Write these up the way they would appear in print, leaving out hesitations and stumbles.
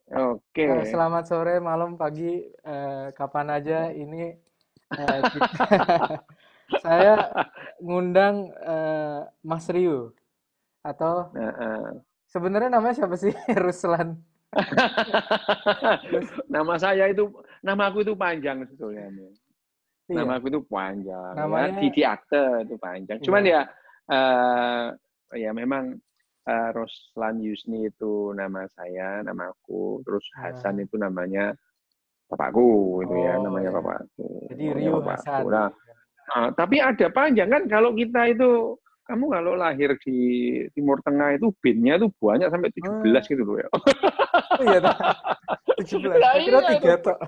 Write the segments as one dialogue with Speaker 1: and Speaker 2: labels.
Speaker 1: Oke.
Speaker 2: Selamat sore, malam, pagi, kapan aja ini kita saya ngundang Mas Ryu atau
Speaker 1: Nah,
Speaker 2: sebenarnya namanya siapa sih? Ruslan. Rus,
Speaker 1: nama aku itu panjang sebetulnya. Nama
Speaker 2: iya,
Speaker 1: aku itu panjang ya,
Speaker 2: namanya
Speaker 1: di akte itu panjang. Cuman
Speaker 2: iya.
Speaker 1: eh, ya memang Roslan Yusni itu nama saya, namaku. Terus Hasan
Speaker 2: eh,
Speaker 1: itu namanya bapakku, itu ya
Speaker 2: oh
Speaker 1: namanya
Speaker 2: ya,
Speaker 1: bapakku,
Speaker 2: jadi
Speaker 1: namanya
Speaker 2: Ryu
Speaker 1: bapakku.
Speaker 2: Hasan.
Speaker 1: Nah, tapi ada panjang kan kalau kita itu, kamu kalau lahir di Timur Tengah itu BIN-nya tuh banyak sampai 17
Speaker 2: Oh,
Speaker 1: gitu loh ya.
Speaker 2: oh iya, 17.
Speaker 1: Lah
Speaker 2: Saya kira
Speaker 1: iya itu
Speaker 2: tiga tok.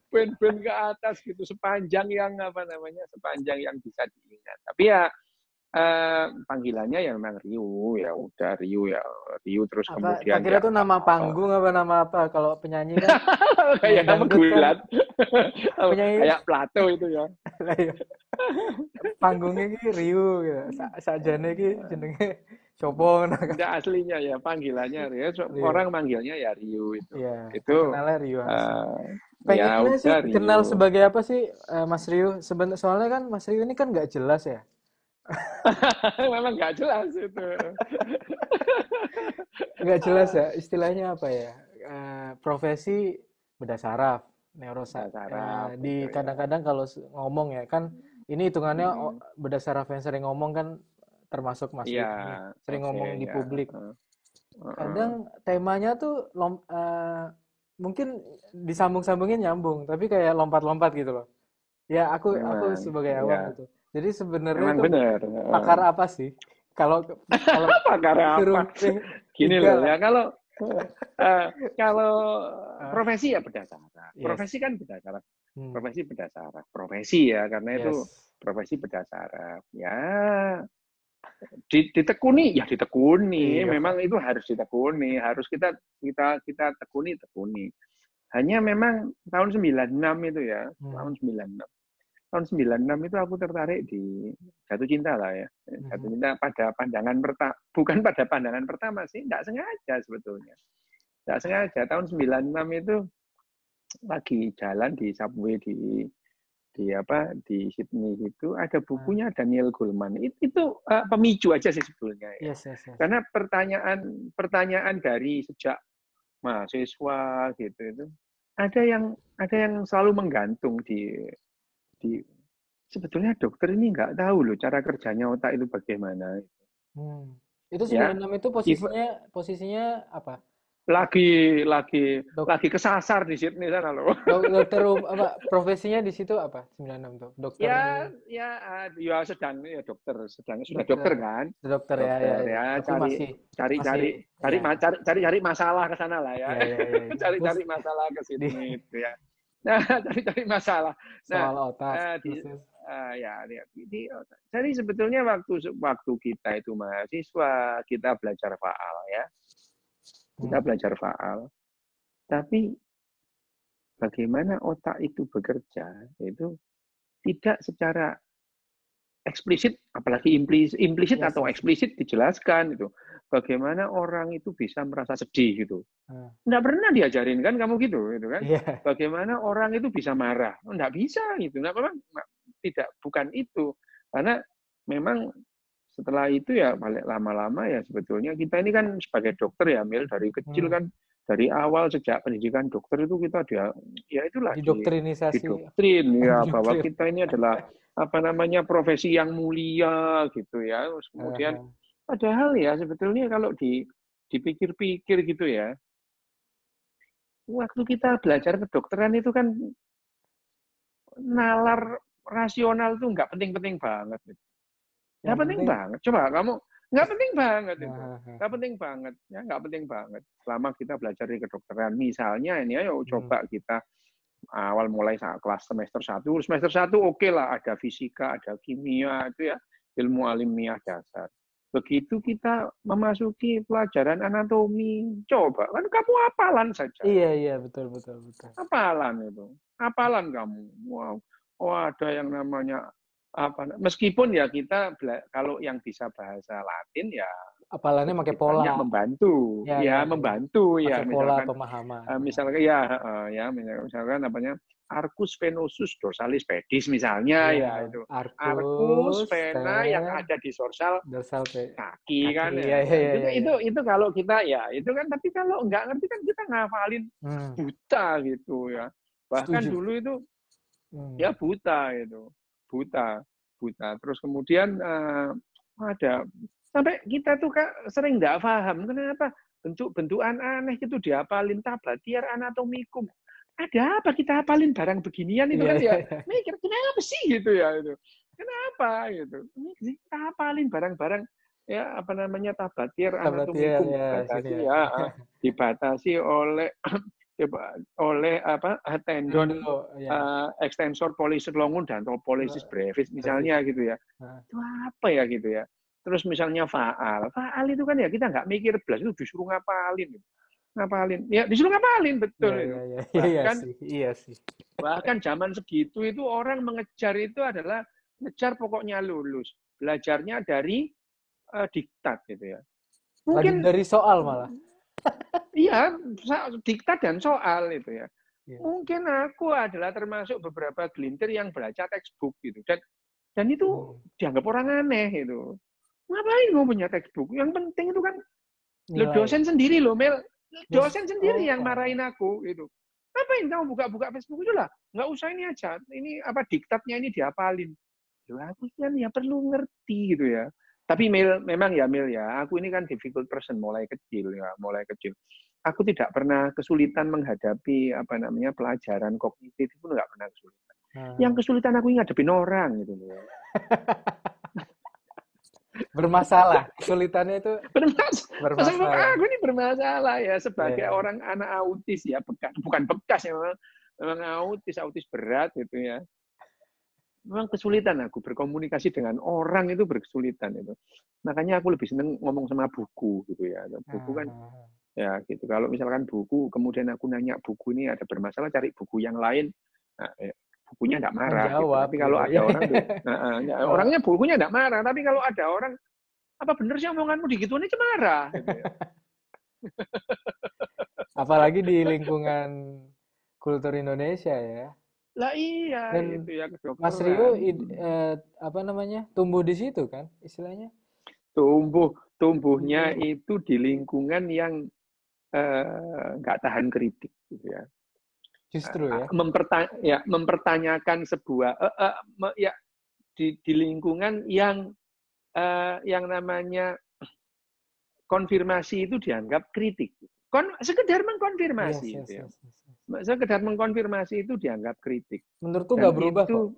Speaker 1: band ke atas gitu sepanjang yang apa namanya sepanjang yang bisa diingat. Tapi ya panggilannya ya memang Rio ya udah Rio ya Rio terus
Speaker 2: Apa, tak
Speaker 1: kemudian
Speaker 2: kira
Speaker 1: ya
Speaker 2: itu nama panggung apa nama apa? Kalau penyanyi kan, penyanyi
Speaker 1: kayak
Speaker 2: dangdut kan,
Speaker 1: menggulat
Speaker 2: penyanyi
Speaker 1: kayak Plato itu ya.
Speaker 2: lah iya. Panggungnya ki Ryu gitu. Sakjane ki jenenge Sopo ngono kan.
Speaker 1: Tidak aslinya ya panggilannya Rio,
Speaker 2: Ryu.
Speaker 1: orang manggilnya ya Rio
Speaker 2: Iya,
Speaker 1: itu
Speaker 2: terkenalnya Ryu Hasan.
Speaker 1: eh, ya
Speaker 2: Pengennya sih
Speaker 1: udah Rio.
Speaker 2: kenal sebagai apa sih Mas Ryu? Soalnya kan Mas Ryu ini kan nggak jelas ya.
Speaker 1: Memang nggak jelas itu.
Speaker 2: Nggak jelas ya, istilahnya apa ya? Profesi beda saraf,
Speaker 1: Udah saraf
Speaker 2: di
Speaker 1: itu ya.
Speaker 2: kadang-kadang kalau ngomong ya kan ini hitungannya
Speaker 1: Mm-mm.
Speaker 2: beda saraf yang sering ngomong kan termasuk Mas
Speaker 1: Iya,
Speaker 2: Ryu nih, sering
Speaker 1: oke
Speaker 2: ngomong di
Speaker 1: ya.
Speaker 2: publik.
Speaker 1: Heeh.
Speaker 2: Kadang temanya tuh mungkin disambung-sambungin nyambung, tapi kayak lompat-lompat gitu loh. Ya aku
Speaker 1: Memang,
Speaker 2: sebagai awam
Speaker 1: ya,
Speaker 2: gitu. Jadi sebenarnya
Speaker 1: memang
Speaker 2: itu
Speaker 1: benar.
Speaker 2: pakar apa sih? Kalau kalau
Speaker 1: Apa karena
Speaker 2: disuruh
Speaker 1: apa?
Speaker 2: milih
Speaker 1: Gini
Speaker 2: tiga
Speaker 1: loh
Speaker 2: lah.
Speaker 1: ya, eh, kalau
Speaker 2: Ah,
Speaker 1: profesi ya berdasarkan.
Speaker 2: yes.
Speaker 1: Profesi kan berdasarkan.
Speaker 2: Hmm,
Speaker 1: Profesi berdasarkan. Profesi ya, karena itu
Speaker 2: yes.
Speaker 1: profesi berdasarkan. Ya, ditekuni ya ditekuni.
Speaker 2: Iya.
Speaker 1: Memang itu harus ditekuni, harus kita kita kita tekuni tekuni. Hanya memang tahun 96 itu ya,
Speaker 2: Hmm,
Speaker 1: tahun 96 tahun 96 itu aku tertarik di jatuh cinta lah ya. Jatuh
Speaker 2: mhm.
Speaker 1: cinta pada pandangan pertama, bukan pada pandangan pertama sih, enggak sengaja sebetulnya. Enggak sengaja tahun 96 itu lagi jalan di subway di Sydney itu ada
Speaker 2: Ah,
Speaker 1: bukunya Daniel Goleman. Itu pemicu aja sih sebetulnya ya.
Speaker 2: yes, yes, yes.
Speaker 1: Karena pertanyaan dari sejak mahasiswa gitu itu ada yang selalu menggantung di sebetulnya dokter ini nggak tahu loh cara kerjanya otak itu bagaimana.
Speaker 2: Hmm. Itu
Speaker 1: Ya,
Speaker 2: 96 itu
Speaker 1: even
Speaker 2: posisinya posisinya apa? Ah,
Speaker 1: lagi lagi
Speaker 2: Dok,
Speaker 1: lagi kesasar di Sydney sana loh.
Speaker 2: dokter apa profesinya di situ apa? 96 tuh. Dokter
Speaker 1: Ya sedang ya dokter, sedang sudah dokter
Speaker 2: dokter
Speaker 1: kan,
Speaker 2: dokter ya ya
Speaker 1: dokter
Speaker 2: ya.
Speaker 1: ya
Speaker 2: Tapi
Speaker 1: cari
Speaker 2: masih
Speaker 1: cari
Speaker 2: masih
Speaker 1: cari cari
Speaker 2: ya
Speaker 1: cari masalah ke sana lah ya,
Speaker 2: ya ya ya, ya.
Speaker 1: cari
Speaker 2: Terus
Speaker 1: cari masalah ke
Speaker 2: di
Speaker 1: Sydney itu ya. Nah, cari masalah. Nah,
Speaker 2: soal otak
Speaker 1: di
Speaker 2: terus.
Speaker 1: jadi sebetulnya waktu waktu kita itu mahasiswa kita belajar faal ya, kita
Speaker 2: Hmm.
Speaker 1: belajar faal. Tapi bagaimana otak itu bekerja itu tidak secara eksplisit, apalagi implisit
Speaker 2: Yes,
Speaker 1: atau
Speaker 2: yes, yes.
Speaker 1: eksplisit dijelaskan itu. Bagaimana orang itu bisa merasa sedih gitu.
Speaker 2: Ah,
Speaker 1: Nggak pernah diajarin kan kamu gitu kan?
Speaker 2: iya.
Speaker 1: Bagaimana orang itu bisa marah? Nggak bisa gitu. Nggak, memang tidak, bukan itu. Karena memang setelah itu ya balik lama-lama ya sebetulnya kita ini kan sebagai dokter ya Mil dari kecil
Speaker 2: Hmm.
Speaker 1: kan dari awal sejak pendidikan dokter itu kita dia ya itulah
Speaker 2: Didoktrinisasi,
Speaker 1: didoktrin ya bahwa
Speaker 2: didoktrin.
Speaker 1: kita ini adalah apa namanya profesi yang mulia gitu ya. Terus kemudian
Speaker 2: Aha.
Speaker 1: padahal ya sebetulnya kalau dipikir-pikir gitu ya, waktu kita belajar kedokteran itu kan nalar rasional tuh nggak penting-penting banget.
Speaker 2: Yang
Speaker 1: Nggak penting
Speaker 2: penting,
Speaker 1: banget. Coba kamu nggak penting banget itu.
Speaker 2: aha.
Speaker 1: Nggak penting banget. Ya nggak penting banget. Selama kita belajar di kedokteran. Misalnya ini ayo
Speaker 2: Hmm.
Speaker 1: coba kita awal mulai saat kelas semester satu. Semester satu oke lah. Ada fisika, ada kimia. Itu ya ilmu alamiah dasar. Begitu kita memasuki pelajaran anatomi. Coba. Kan kamu hafalan saja.
Speaker 2: Iya, iya, betul, betul, betul.
Speaker 1: Hafalan itu. Hafalan kamu. Wow. Oh, ada yang namanya apa, meskipun ya kita kalau yang bisa bahasa Latin ya
Speaker 2: apalannya pakai
Speaker 1: banyak
Speaker 2: pola.
Speaker 1: membantu,
Speaker 2: Ya.
Speaker 1: membantu ya,
Speaker 2: Pakai pola
Speaker 1: misalkan
Speaker 2: pemahaman.
Speaker 1: misalkan misalkan apanya arcus venosus dorsalis pedis misalnya ya itu arcus
Speaker 2: Arcus,
Speaker 1: vena yang ada di
Speaker 2: dorsal
Speaker 1: kaki kan
Speaker 2: kaki.
Speaker 1: ya,
Speaker 2: Ya.
Speaker 1: itu kalau kita ya itu kan, tapi kalau nggak ngerti kan kita ngafalin buta gitu ya, bahkan
Speaker 2: Setuju.
Speaker 1: dulu itu ya buta itu buta terus kemudian ada sampai kita tuh sering nggak paham kenapa bentuk-bentukan aneh itu dihafalin tabatiar anatomikum. Ada apa kita hafalin barang beginian itu
Speaker 2: Iya,
Speaker 1: kan ya
Speaker 2: iya.
Speaker 1: mikir kenapa sih gitu ya itu. Kenapa gitu. Ini kita hafalin barang-barang ya apa namanya tabatiar
Speaker 2: Tabatier
Speaker 1: anatomikum
Speaker 2: ya sini
Speaker 1: dibatasi
Speaker 2: ya.
Speaker 1: dibatasi oleh tendon
Speaker 2: Endo ya.
Speaker 1: extensor pollicis longum dan pollicis brevis misalnya gitu ya. Itu apa ya gitu ya. Terus misalnya faal itu kan ya kita nggak mikir belas itu disuruh ngapalin. Ya disuruh ngapalin betul itu.
Speaker 2: Iya sih.
Speaker 1: Bahkan zaman segitu itu orang mengejar itu adalah ngejar pokoknya lulus. Belajarnya dari diktat gitu ya.
Speaker 2: Mungkin dari soal malah.
Speaker 1: Iya, diktat dan soal itu ya. Mungkin aku adalah termasuk beberapa gelintir yang belajar textbook gitu dan itu dianggap orang aneh itu. Ngapain mau punya textbook? Yang penting itu kan dosen sendiri loh, Mel. Dosen sendiri yang marahin aku gitu. Ngapain kamu buka-buka Facebook itu lah? Nggak usah ini aja. Ini apa diktatnya ini dihafalin. Ya aku kan ya perlu ngerti gitu ya. Tapi memang ya Mel ya, aku ini kan difficult person mulai kecil. Aku tidak pernah kesulitan menghadapi apa namanya pelajaran kognitif itu nggak pernah kesulitan. Yang kesulitan aku ngadepin orang gitu loh.
Speaker 2: Bermasalah, kesulitannya itu bermasalah.
Speaker 1: Aku ini bermasalah ya sebagai orang anak autis ya, bukan bekas ya memang autis berat gitu ya. Memang kesulitan aku berkomunikasi dengan orang itu berkesulitan itu. Makanya aku lebih seneng ngomong sama buku gitu ya. Buku kan ya gitu. Kalau misalkan buku, kemudian aku nanya buku ini ada bermasalah, cari buku yang lain. Nah, bukunya enggak marah gitu. Tapi kalau ada orang tuh, orangnya bukunya enggak marah. Tapi kalau ada orang, apa bener sih omonganmu digituin aja marah gitu ya.
Speaker 2: Apalagi di lingkungan kultur Indonesia ya.
Speaker 1: Lah iya,
Speaker 2: Dan
Speaker 1: itu ya kedokteran.
Speaker 2: Mas Rio apa namanya? Tumbuh di situ kan istilahnya?
Speaker 1: Tumbuhnya itu di lingkungan yang nggak tahan kritik gitu ya.
Speaker 2: Justru ya.
Speaker 1: Mempertanyakan sebuah ya di lingkungan yang namanya konfirmasi itu dianggap kritik. Sekedar mengkonfirmasi gitu ya. Sekedar mengkonfirmasi itu dianggap kritik.
Speaker 2: Menurutku nggak berubah kok.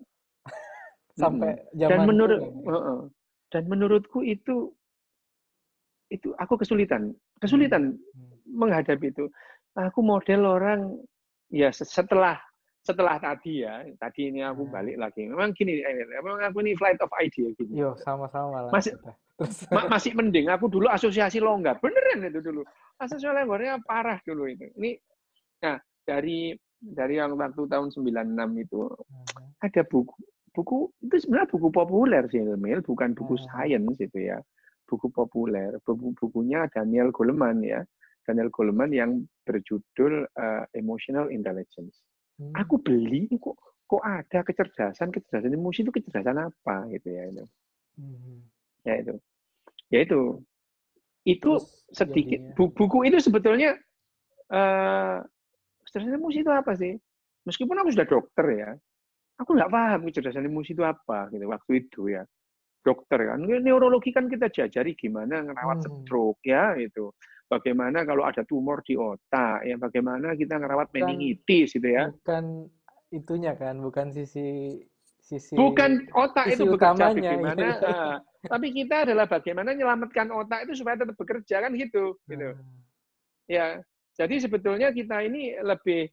Speaker 2: Sampai zaman
Speaker 1: dan menurutku itu aku kesulitan menghadapi itu. Aku model orang ya setelah tadi ini aku balik lagi. Memang gini, memang aku ini flight of idea gini.
Speaker 2: Yo, sama-sama lah.
Speaker 1: Masih mending. Aku dulu asosiasi longgar, beneran itu dulu. Asosiasi longgarnya parah dulu itu. Ini, nah dari yang waktu tahun 96 itu ada buku itu sebenarnya buku populer sih, Mil, bukan buku sains itu ya. Buku populer, bukunya Daniel Goleman ya. Daniel Goleman yang berjudul Emotional Intelligence. Aku beli kok ada kecerdasan emosi itu kecerdasan apa gitu ya itu. Ya itu sedikit buku itu sebetulnya kecerdasan emosi itu apa sih? Meskipun aku sudah dokter ya, aku nggak paham kecerdasan emosi itu apa gitu waktu itu ya. Dokter kan, neurologi kan kita jajari gimana ngerawat stroke ya itu. Bagaimana kalau ada tumor di otak ya, bagaimana kita ngerawat meningitis gitu ya.
Speaker 2: Bukan itunya kan, bukan sisi
Speaker 1: bukan otak
Speaker 2: sisi
Speaker 1: itu bekerja
Speaker 2: utamanya,
Speaker 1: bagaimana, tapi kita adalah bagaimana menyelamatkan otak itu supaya tetap bekerja kan gitu. Ya, jadi sebetulnya kita ini lebih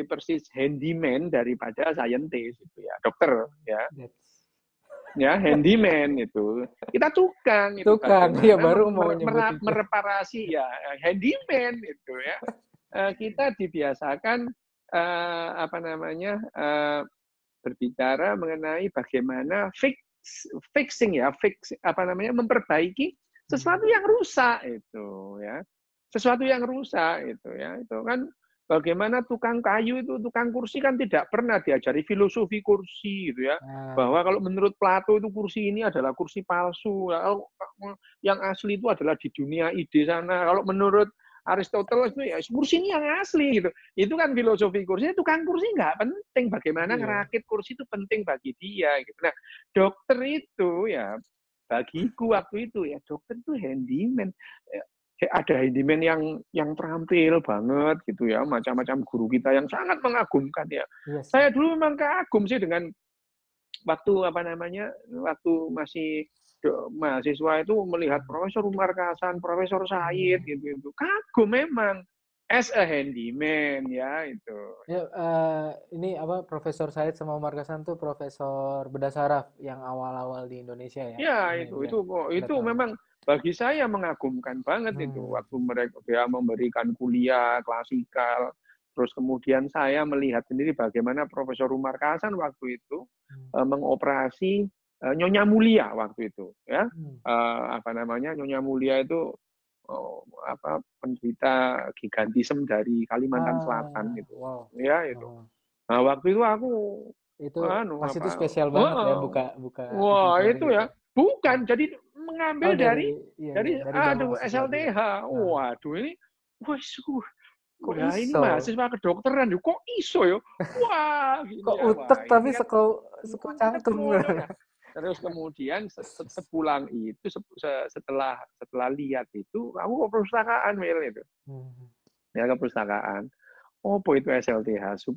Speaker 1: persis handyman daripada scientist gitu ya, dokter ya. Ya, handyman itu. Kita tukang itu.
Speaker 2: Ya baru mau
Speaker 1: mereparasi ya, handyman itu ya. Kita dibiasakan berbicara mengenai bagaimana fix fixing ya, memperbaiki sesuatu yang rusak itu ya. Sesuatu yang rusak itu ya. Itu kan bagaimana tukang kayu itu, tukang kursi kan tidak pernah diajari filosofi kursi gitu ya. Bahwa kalau menurut Plato itu kursi ini adalah kursi palsu. Yang asli itu adalah di dunia ide sana. Kalau menurut Aristoteles itu ya kursi ini yang asli gitu. Itu kan filosofi kursi. Tukang kursi nggak penting. Bagaimana ngerakit kursi itu penting bagi dia gitu. Nah, dokter itu ya bagiku waktu itu ya dokter itu handyman. Ada handyman yang terampil banget gitu ya, macam-macam guru kita yang sangat mengagumkan ya. Saya dulu memang kagum sih dengan waktu waktu masih mahasiswa itu melihat Profesor Umar Kasan, Profesor Said gitu. Kagum memang as a handyman ya itu.
Speaker 2: Ya, ini apa Profesor Said sama Umar Kasan tuh profesor bedah saraf yang awal-awal di Indonesia ya.
Speaker 1: Ya, itu memang bagi saya mengagumkan banget itu waktu mereka dia memberikan kuliah klasikal. Terus kemudian saya melihat sendiri bagaimana Profesor Umar Kasan waktu itu mengoperasi Nyonya Mulia waktu itu ya. Nyonya Mulia itu penderita gigantisme dari Kalimantan Selatan gitu.
Speaker 2: Wow.
Speaker 1: Ya itu. Nah, waktu itu aku
Speaker 2: itu pas itu spesial banget ya buka
Speaker 1: wah itu
Speaker 2: gitu.
Speaker 1: ya bukan jadi mengambil dari SLTH.
Speaker 2: Nah.
Speaker 1: Waduh ini kok ini mahasiswa kedokteran kok iso ya. Wah gini
Speaker 2: kok utek tapi seko cangkem.
Speaker 1: Terus kemudian sepulang itu setelah lihat itu aku ke perpustakaan itu. Ya ke perpustakaan. Apa itu SLTH,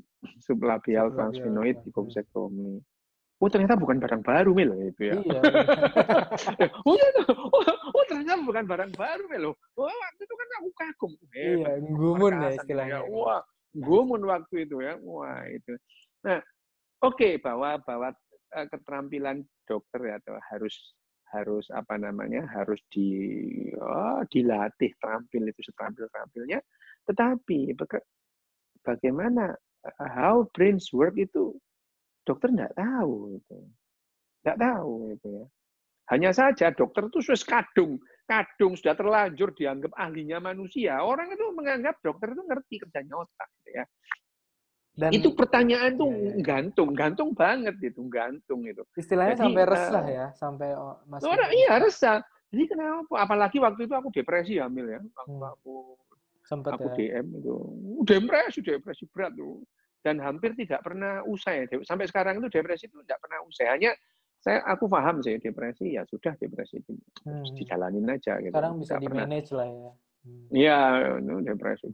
Speaker 1: sublabial transphenoid leukosektomi. Oh ternyata bukan barang baru itu ya.
Speaker 2: Iya.
Speaker 1: Ternyata bukan barang baru waktu itu kan aku kagum.
Speaker 2: Iya, gumun ya istilahnya.
Speaker 1: Wah, gumun waktu itu ya. Wah itu. Nah, oke, bahwa keterampilan dokter ya harus harus dilatih terampil itu seterampil-terampilnya. Tetapi bagaimana how brains work itu dokter nggak tahu itu ya. Hanya saja dokter itu sudah kadung sudah terlanjur dianggap ahlinya manusia. Orang itu menganggap dokter itu ngerti kerjanya otak gitu ya. Dan itu pertanyaan tuh gantung banget itu.
Speaker 2: Istilahnya jadi, sampai resah ya, sampai
Speaker 1: iya resah. Jadi kenapa? Apalagi waktu itu aku depresi hamil ya. Aku DM itu. Depresi berat tuh. Dan hampir tidak pernah usai. Sampai sekarang itu depresi itu tidak pernah usai. Hanya aku paham sih depresi ya sudah depresi itu dijalanin aja gitu.
Speaker 2: Sekarang bisa di-manage lah ya.
Speaker 1: Iya,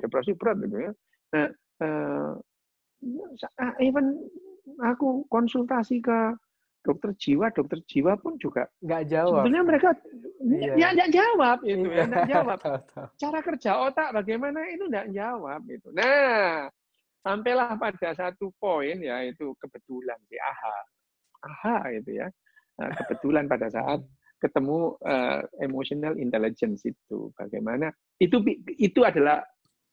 Speaker 1: depresi berat gitu ya. Nah, even aku konsultasi ke dokter jiwa pun juga
Speaker 2: nggak jawab.
Speaker 1: Sebetulnya mereka nggak jawab itu ya, nggak jawab. Cara kerja otak bagaimana itu nggak jawab itu. Nah, sampailah pada satu poin ya itu kebetulan sih aha itu ya. Nah, kebetulan pada saat ketemu emotional intelligence itu bagaimana itu adalah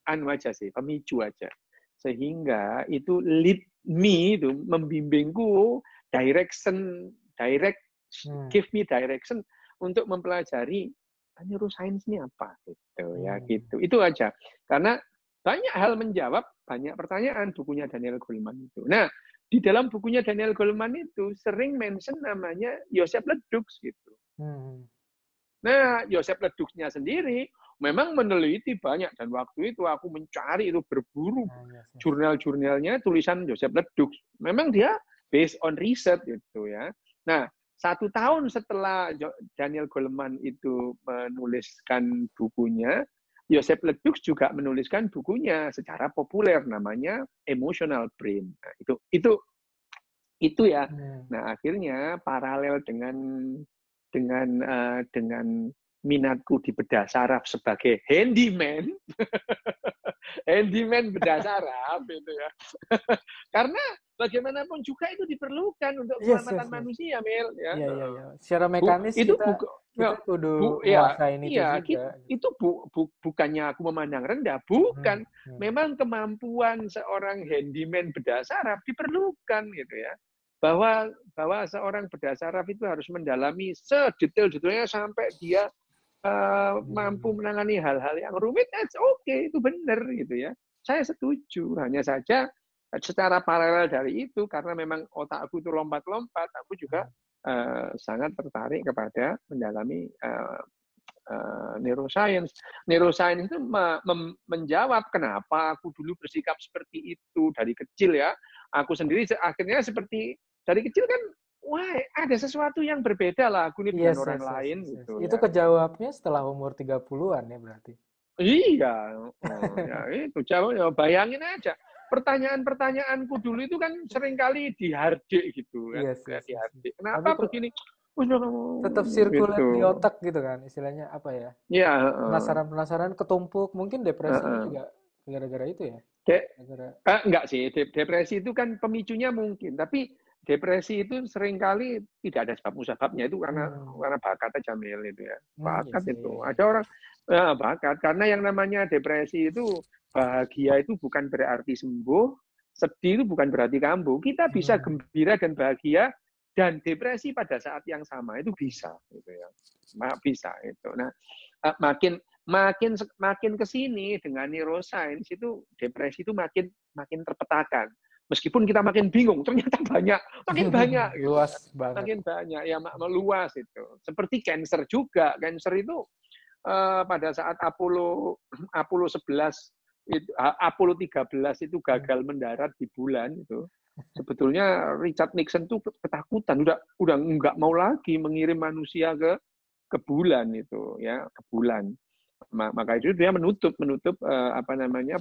Speaker 1: aja sih, pemicu aja. Sehingga itu lead me itu membimbingku give me direction untuk mempelajari neuroscience ini apa gitu ya gitu. Itu aja. Karena banyak hal menjawab banyak pertanyaan bukunya Daniel Goleman itu. Nah, di dalam bukunya Daniel Goleman itu sering mention namanya Joseph Ledoux gitu. Nah, Joseph Ledoux-nya sendiri memang meneliti banyak dan waktu itu aku mencari itu berburu jurnal-jurnalnya tulisan Joseph Ledoux. Memang dia based on research gitu ya. Nah, 1 tahun setelah Daniel Goleman itu menuliskan bukunya, Joseph Ledoux juga menuliskan bukunya secara populer namanya Emotional Brain. Nah, itu ya. Nah, akhirnya paralel dengan minatku di bedah saraf sebagai handyman, handyman bedah saraf itu ya. Karena bagaimanapun juga itu diperlukan untuk keselamatan manusia, Mel. Ya.
Speaker 2: Iya. Secara mekanis itu kita kudu menguasai ini juga.
Speaker 1: Itu bukannya aku memandang rendah, bukan. Memang kemampuan seorang handyman bedah saraf diperlukan gitu ya. bahwa seorang berdasaraf itu harus mendalami sedetail-detailnya sampai dia mampu menangani hal-hal yang rumit, itu benar gitu ya. Saya setuju. Hanya saja secara paralel dari itu, karena memang otakku itu lompat-lompat, aku juga sangat tertarik kepada mendalami neuroscience. Neuroscience itu menjawab kenapa aku dulu bersikap seperti itu dari kecil ya. Aku sendiri akhirnya seperti dari kecil kan, wah ada sesuatu yang berbeda lah aku ini dengan orang lain gitu
Speaker 2: Itu
Speaker 1: ya.
Speaker 2: kejawabnya setelah umur 30-an ya berarti.
Speaker 1: Iya, ya itu jawabnya. Bayangin aja, pertanyaan-pertanyaanku dulu itu kan seringkali dihardik gitu kan, dihardik.
Speaker 2: Tapi
Speaker 1: Kenapa
Speaker 2: kok
Speaker 1: begini?
Speaker 2: tetap sirkuler
Speaker 1: Gitu.
Speaker 2: di otak gitu kan, istilahnya apa ya?
Speaker 1: Ya,
Speaker 2: Penasaran ketumpuk, mungkin depresinya juga gara-gara itu ya.
Speaker 1: enggak sih, depresi itu kan pemicunya mungkin, tapi depresi itu seringkali tidak ada sebab musababnya, itu karena bakat aja Mil itu ya. Bakat itu. Ada orang bakat, karena yang namanya depresi itu bahagia itu bukan berarti sembuh, sedih itu bukan berarti kambuh. Kita bisa gembira dan bahagia dan depresi pada saat yang sama itu bisa gitu ya. Bisa itu. Nah, makin ke sini dengan neuroscience itu depresi itu makin terpetakan. Meskipun kita makin bingung, ternyata makin banyak gitu.
Speaker 2: Luas banget.
Speaker 1: Makin banyak ya, meluas itu. Seperti cancer juga. Cancer itu pada saat Apollo 11 itu, Apollo 13 itu gagal mendarat di bulan itu. Sebetulnya Richard Nixon tuh ketakutan, udah nggak mau lagi mengirim manusia ke bulan itu ya, ke bulan. Maka itu dia menutup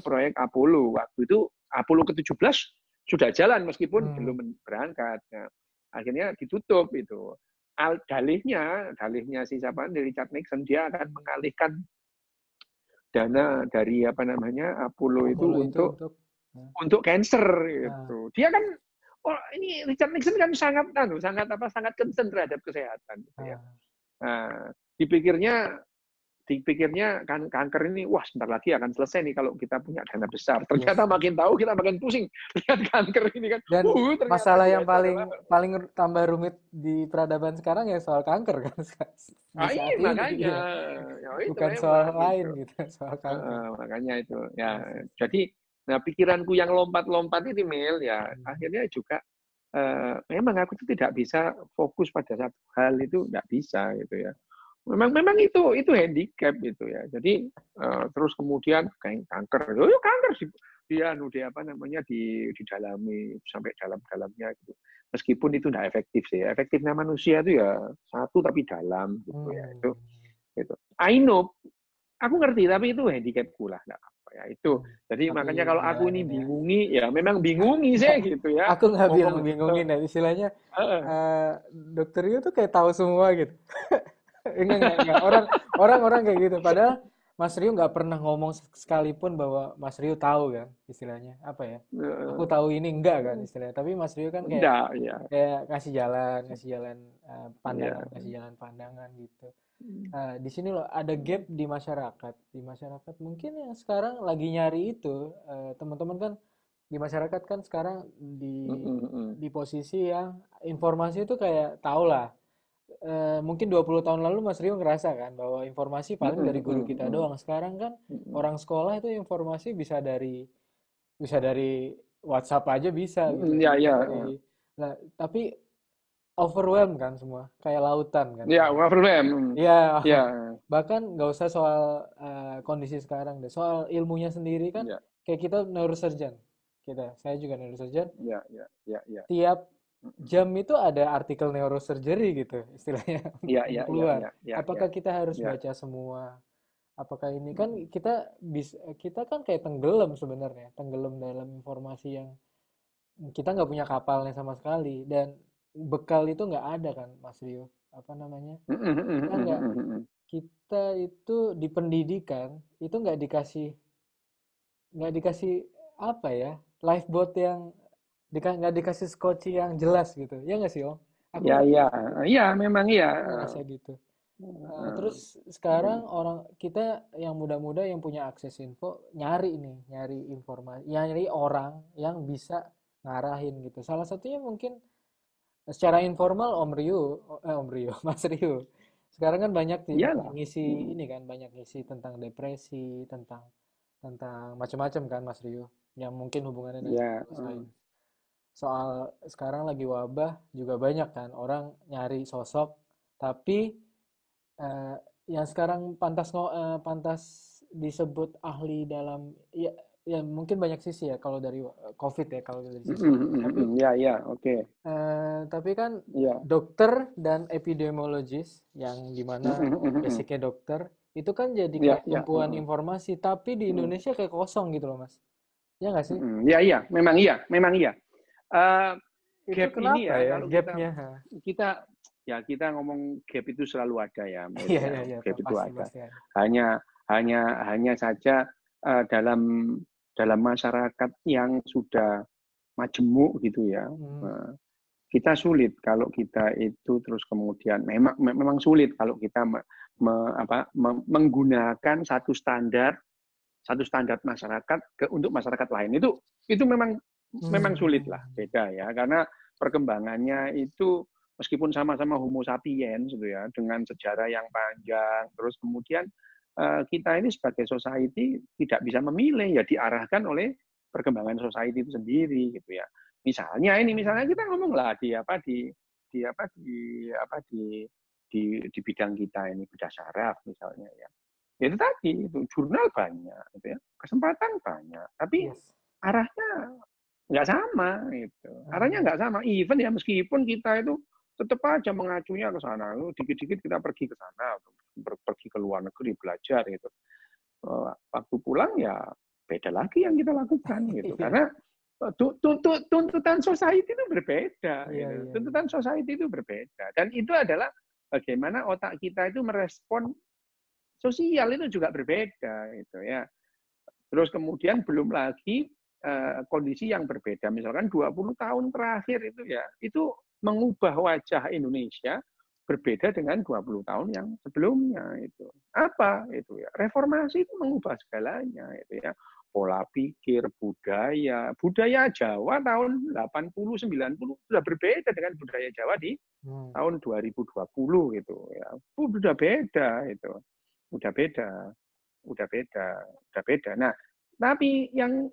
Speaker 1: proyek Apollo. Waktu itu Apollo ke-17 sudah jalan meskipun belum berangkat. Nah, akhirnya ditutup itu. Dalihnya si Richard Nixon, dia akan mengalihkan dana dari Apollo itu untuk cancer gitu. Dia kan ini Richard Nixon kan sangat concern terhadap kesehatan gitu ya. Nah, dipikirnya kan kanker ini wah sebentar lagi akan selesai nih kalau kita punya dana besar. Ternyata makin tahu kita makin pusing lihat kanker ini kan.
Speaker 2: Dan masalah yang paling tambah rumit di peradaban sekarang ya soal kanker kan.
Speaker 1: Makanya ya,
Speaker 2: bukan soal lain gitu, soal kanker.
Speaker 1: Makanya itu ya. Jadi pikiranku yang lompat-lompat itu Mil ya akhirnya juga memang aku tuh tidak bisa fokus pada satu hal, itu nggak bisa gitu ya. Memang itu handicap gitu ya. Jadi terus kemudian kayak kanker, kanker didalami sampai dalam-dalamnya gitu. Meskipun itu tidak efektif sih. Efektifnya manusia itu ya satu tapi dalam gitu ya. Itu gitu. I know, aku ngerti tapi itu handicapku lah, enggak apa ya itu. Jadi tapi makanya kalau aku ini bingungi ya memang bingungi sih gitu ya.
Speaker 2: Aku nggak bilang bingungin ya, istilahnya dokter itu kayak tahu semua gitu. Enggak. Orang kayak gitu. Padahal Mas Rio nggak pernah ngomong sekalipun bahwa Mas Rio tahu kan, istilahnya apa ya? Aku tahu ini enggak kan istilahnya. Tapi Mas Rio kan kayak kasih jalan pandangan, kasih jalan pandangan gitu. Nah, di sini loh ada gap di masyarakat. Di masyarakat mungkin yang sekarang lagi nyari itu teman-teman kan di masyarakat kan sekarang di posisi yang informasi itu kayak tau lah. Mungkin 20 tahun lalu Mas Rio ngerasa kan bahwa informasi paling dari guru kita doang. Sekarang kan orang sekolah itu informasi bisa dari WhatsApp aja bisa gitu. Nah, tapi overwhelmed kan semua, kayak lautan kan.
Speaker 1: Ya, overwhelmed.
Speaker 2: Ya. Bahkan nggak usah soal kondisi sekarang deh. Soal ilmunya sendiri kan kayak kita neurosurgeon. Saya juga neurosurgeon.
Speaker 1: Ya.
Speaker 2: Tiap jam itu ada artikel neurosurgery gitu istilahnya keluar. Apakah kita harus baca semua? Apakah ini kan kita kan kayak tenggelam sebenarnya, tenggelam dalam informasi yang kita nggak punya kapalnya sama sekali, dan bekal itu nggak ada kan Mas Rio, kita itu di pendidikan itu nggak dikasih apa ya, lifeboat yang nggak dikasih skoci yang jelas gitu, ya nggak sih Om?
Speaker 1: Memang iya.
Speaker 2: Rasa gitu. Terus sekarang orang kita yang muda-muda yang punya akses info nyari informasi, nyari orang yang bisa ngarahin gitu. Salah satunya mungkin Secara informal Om Rio, Mas Rio. Sekarang kan banyak
Speaker 1: Iyalah.
Speaker 2: ngisi ini kan, banyak ngisi tentang depresi, tentang macam-macam kan Mas Rio, yang mungkin hubungannya dengan
Speaker 1: Ya,
Speaker 2: sains. Soal sekarang lagi wabah juga banyak kan orang nyari sosok, tapi eh, yang sekarang pantas disebut ahli dalam ya, ya mungkin banyak sisi ya kalau dari COVID ya, kalau dari sisi COVID.
Speaker 1: ya, oke.
Speaker 2: Tapi kan
Speaker 1: Ya.
Speaker 2: dokter dan epidemiologis yang dimana basicnya dokter itu kan jadi
Speaker 1: Ya,
Speaker 2: kayak
Speaker 1: ya.
Speaker 2: tumpuan informasi, tapi di Indonesia kayak kosong gitu loh Mas. Ya nggak sih?
Speaker 1: Ya, iya, memang iya, memang iya. Eh,
Speaker 2: Itu
Speaker 1: gap ini
Speaker 2: kenapa
Speaker 1: ya,
Speaker 2: ya
Speaker 1: kalau
Speaker 2: gapnya?
Speaker 1: kita kita ngomong gap itu selalu ada ya, Mel
Speaker 2: Iya
Speaker 1: ya.
Speaker 2: iya iya,
Speaker 1: Gap itu
Speaker 2: pasti
Speaker 1: ada.
Speaker 2: pasti ada.
Speaker 1: Hanya hanya saja dalam masyarakat yang sudah majemuk gitu ya.
Speaker 2: Hmm.
Speaker 1: Kita sulit kalau kita itu terus kemudian memang sulit kalau kita menggunakan satu standar masyarakat untuk masyarakat lain. Itu memang sulit lah, beda ya, karena perkembangannya itu meskipun sama-sama Homo sapiens gitu ya, dengan sejarah yang panjang, terus kemudian kita ini sebagai society tidak bisa memilih, ya diarahkan oleh perkembangan society itu sendiri gitu ya. Misalnya kita ngomong lah di bidang kita ini, bedah saraf misalnya ya. Itu tadi itu jurnal banyak gitu ya, kesempatan banyak, tapi
Speaker 2: Yes.
Speaker 1: arahnya nggak sama itu. Arahnya nggak sama. Even ya meskipun kita itu tetap aja mengacunya ke sana. Dikit-dikit kita pergi ke sana, pergi ke luar negeri belajar gitu. Waktu pulang ya beda lagi yang kita lakukan gitu.
Speaker 2: Iya.
Speaker 1: Karena tuntutan society itu berbeda.
Speaker 2: Iya
Speaker 1: Gitu.
Speaker 2: iya iya.
Speaker 1: Tuntutan society itu berbeda. Dan itu adalah bagaimana otak kita itu merespon sosial itu juga berbeda gitu ya. Terus kemudian belum lagi kondisi yang berbeda. Misalkan 20 tahun terakhir itu ya, itu mengubah wajah Indonesia berbeda dengan 20 tahun yang sebelumnya itu. Apa itu ya? Reformasi itu mengubah segalanya itu ya. Pola pikir, budaya Jawa tahun 80 90 sudah berbeda dengan budaya Jawa di tahun 2020 gitu ya. Sudah beda itu. Udah beda, udah beda, udah beda. Nah, tapi yang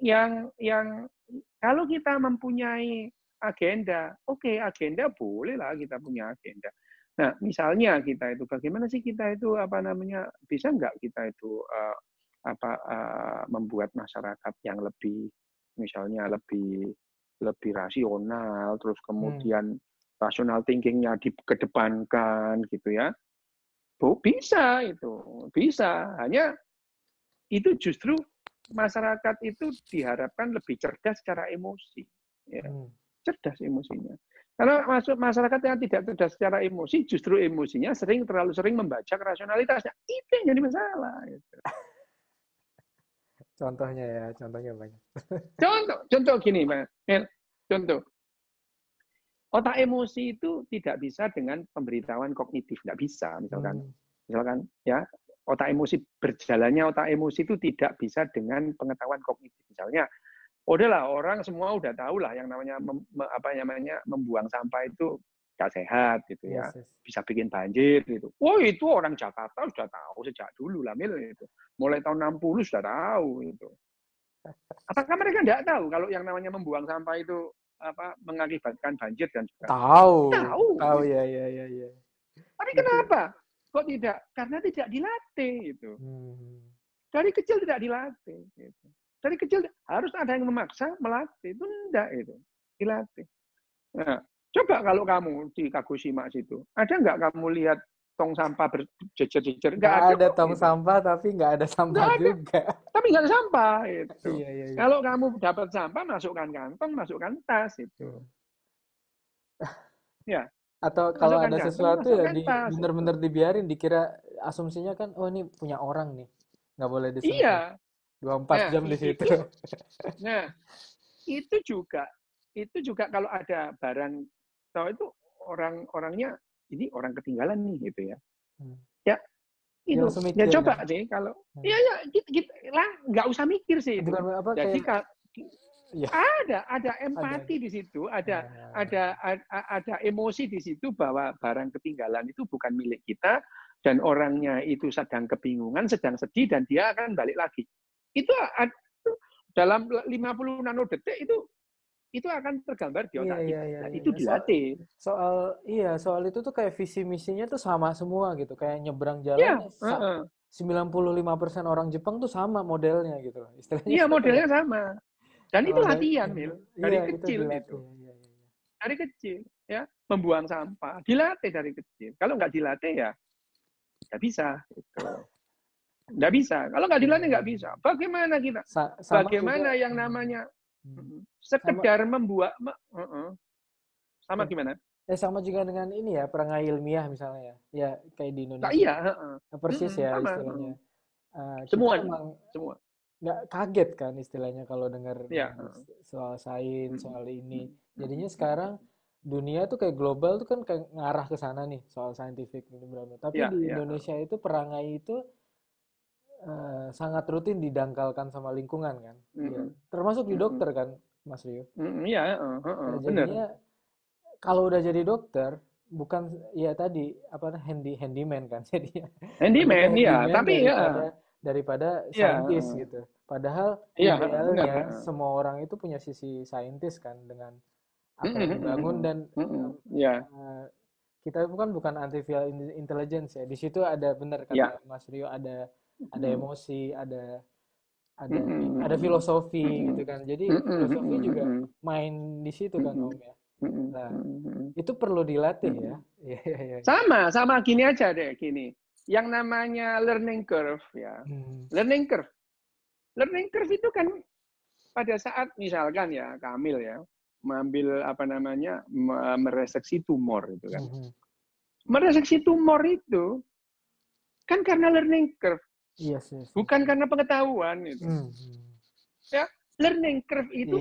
Speaker 1: kalau kita mempunyai agenda, oke, agenda boleh lah kita punya agenda. Nah, misalnya kita itu bagaimana sih kita itu bisa nggak kita itu membuat masyarakat yang lebih misalnya lebih rasional, terus kemudian rational thinkingnya dikedepankan gitu ya. Bisa itu, bisa. Hanya itu justru masyarakat itu diharapkan lebih cerdas secara emosi, ya. Cerdas emosinya. Karena masyarakat yang tidak cerdas secara emosi, justru emosinya terlalu sering membaca rasionalitasnya. Itu yang jadi masalah. Gitu.
Speaker 2: Contohnya ya, contohnya banyak.
Speaker 1: Contoh gini, Mas. Contoh. Otak emosi itu tidak bisa dengan pemberitahuan kognitif, tidak bisa. Misalkan ya, berjalannya otak emosi itu tidak bisa dengan pengetahuan kognitif. Misalnya, udahlah orang semua udah tahu lah yang namanya membuang sampah itu nggak sehat gitu ya, bisa bikin banjir gitu. Itu orang Jakarta sudah tahu sejak dulu lah, Mil itu. Mulai tahun 60 sudah tahu itu. Apakah mereka nggak tahu kalau yang namanya membuang sampah itu mengakibatkan banjir dan sebagainya?
Speaker 2: Tahu ya ya.
Speaker 1: Tapi kenapa? Kok tidak? Karena tidak dilatih itu. Dari kecil tidak dilatih. Gitu. Dari kecil harus ada yang memaksa melatih. Itu enggak itu. Dilatih. Nah, coba kalau kamu di Kagoshima situ, ada nggak kamu lihat tong sampah berjejer-jejer?
Speaker 2: Nggak ada tong sampah, tapi nggak ada sampah juga.
Speaker 1: Tapi nggak ada sampah itu.
Speaker 2: Iya.
Speaker 1: Kalau kamu dapat sampah, masukkan kantong, masukkan tas itu. Ya.
Speaker 2: Atau kalau ada sesuatu ya benar-benar dibiarin, dikira asumsinya kan, oh ini punya orang nih, nggak boleh disentuh.
Speaker 1: Iya.
Speaker 2: 24 jam di situ.
Speaker 1: Nah, itu juga kalau ada barang, tahu itu orang-orangnya ini orang ketinggalan nih gitu ya. Ya itu. Ya coba sih kalau ya kita lah nggak usah mikir sih itu. Jadi
Speaker 2: Iya.
Speaker 1: Ada empati di situ, ada emosi di situ bahwa barang ketinggalan itu bukan milik kita dan orangnya itu sedang kebingungan, sedang sedih dan dia akan balik lagi. Itu dalam 50 nanodetik itu akan tergambar di
Speaker 2: Iya,
Speaker 1: otak
Speaker 2: iya,
Speaker 1: kita.
Speaker 2: iya,
Speaker 1: Nah,
Speaker 2: iya.
Speaker 1: itu
Speaker 2: Iya.
Speaker 1: dilatih.
Speaker 2: Soal itu tuh kayak visi misinya tuh sama semua gitu. Kayak nyebrang jalan
Speaker 1: Iya,
Speaker 2: 95% orang Jepang tuh sama modelnya gitu loh. Istilahnya
Speaker 1: iya
Speaker 2: sama ya.
Speaker 1: modelnya sama. Dan itu
Speaker 2: Kalau ada
Speaker 1: latihan, Mil.
Speaker 2: iya
Speaker 1: Dari
Speaker 2: itu
Speaker 1: kecil
Speaker 2: dilatih.
Speaker 1: itu.
Speaker 2: Iya, iya, iya.
Speaker 1: Dari kecil, ya. Membuang sampah. Dilatih dari kecil. Kalau nggak dilatih ya nggak bisa. Gitu. Nggak bisa. Kalau nggak
Speaker 2: Iya,
Speaker 1: dilatih
Speaker 2: iya,
Speaker 1: nggak
Speaker 2: iya.
Speaker 1: bisa. Bagaimana kita?
Speaker 2: Sama juga
Speaker 1: Bagaimana yang
Speaker 2: hmm,
Speaker 1: namanya
Speaker 2: hmm. sama
Speaker 1: sekedar membuat sama
Speaker 2: ya,
Speaker 1: gimana?
Speaker 2: sama juga dengan ini ya perangai ilmiah misalnya ya. Ya kayak di
Speaker 1: Tak
Speaker 2: Indonesia.
Speaker 1: iya,
Speaker 2: Persis ya
Speaker 1: sama.
Speaker 2: istilahnya. Kita
Speaker 1: Semuanya,
Speaker 2: emang
Speaker 1: semua.
Speaker 2: nggak kaget kan istilahnya kalau dengar
Speaker 1: Ya.
Speaker 2: soal sains,
Speaker 1: Mm,
Speaker 2: soal ini.
Speaker 1: mm,
Speaker 2: Jadinya
Speaker 1: mm,
Speaker 2: sekarang dunia tuh kayak global tuh kan kayak ngarah ke sana nih soal scientific gitu berapa. Tapi
Speaker 1: Ya,
Speaker 2: di
Speaker 1: ya.
Speaker 2: Indonesia itu perangai itu sangat rutin didangkalkan sama lingkungan kan. Ya, termasuk di dokter kan, Mas Rio.
Speaker 1: Iya, benar.
Speaker 2: Jadinya kalau udah jadi dokter bukan ya tadi apa handyman kan jadinya lebih ke
Speaker 1: Handyman, ya.
Speaker 2: handyman
Speaker 1: Tapi ya,
Speaker 2: daripada
Speaker 1: ya,
Speaker 2: saintis gitu. Padahal
Speaker 1: iya, benar.
Speaker 2: idealnya semua orang itu punya sisi saintis kan dengan apa yang dibangun dan
Speaker 1: Ya,
Speaker 2: eh, kita bukan artificial intelligence ya. Di situ ada benar
Speaker 1: ya.
Speaker 2: kata Mas Rio ada emosi, ada filosofi gitu kan. Jadi filosofi juga main di situ kan Om ya. Nah, itu perlu dilatih ya. Iya, iya, iya.
Speaker 1: Sama gini aja deh, gini. Yang namanya learning curve ya. Learning curve. Learning curve itu kan pada saat misalkan ya Kamil ya mengambil apa namanya mereseksi tumor itu kan. Mereseksi tumor itu kan karena learning curve.
Speaker 2: Yes, yes,
Speaker 1: bukan karena pengetahuan itu. Ya, learning curve itu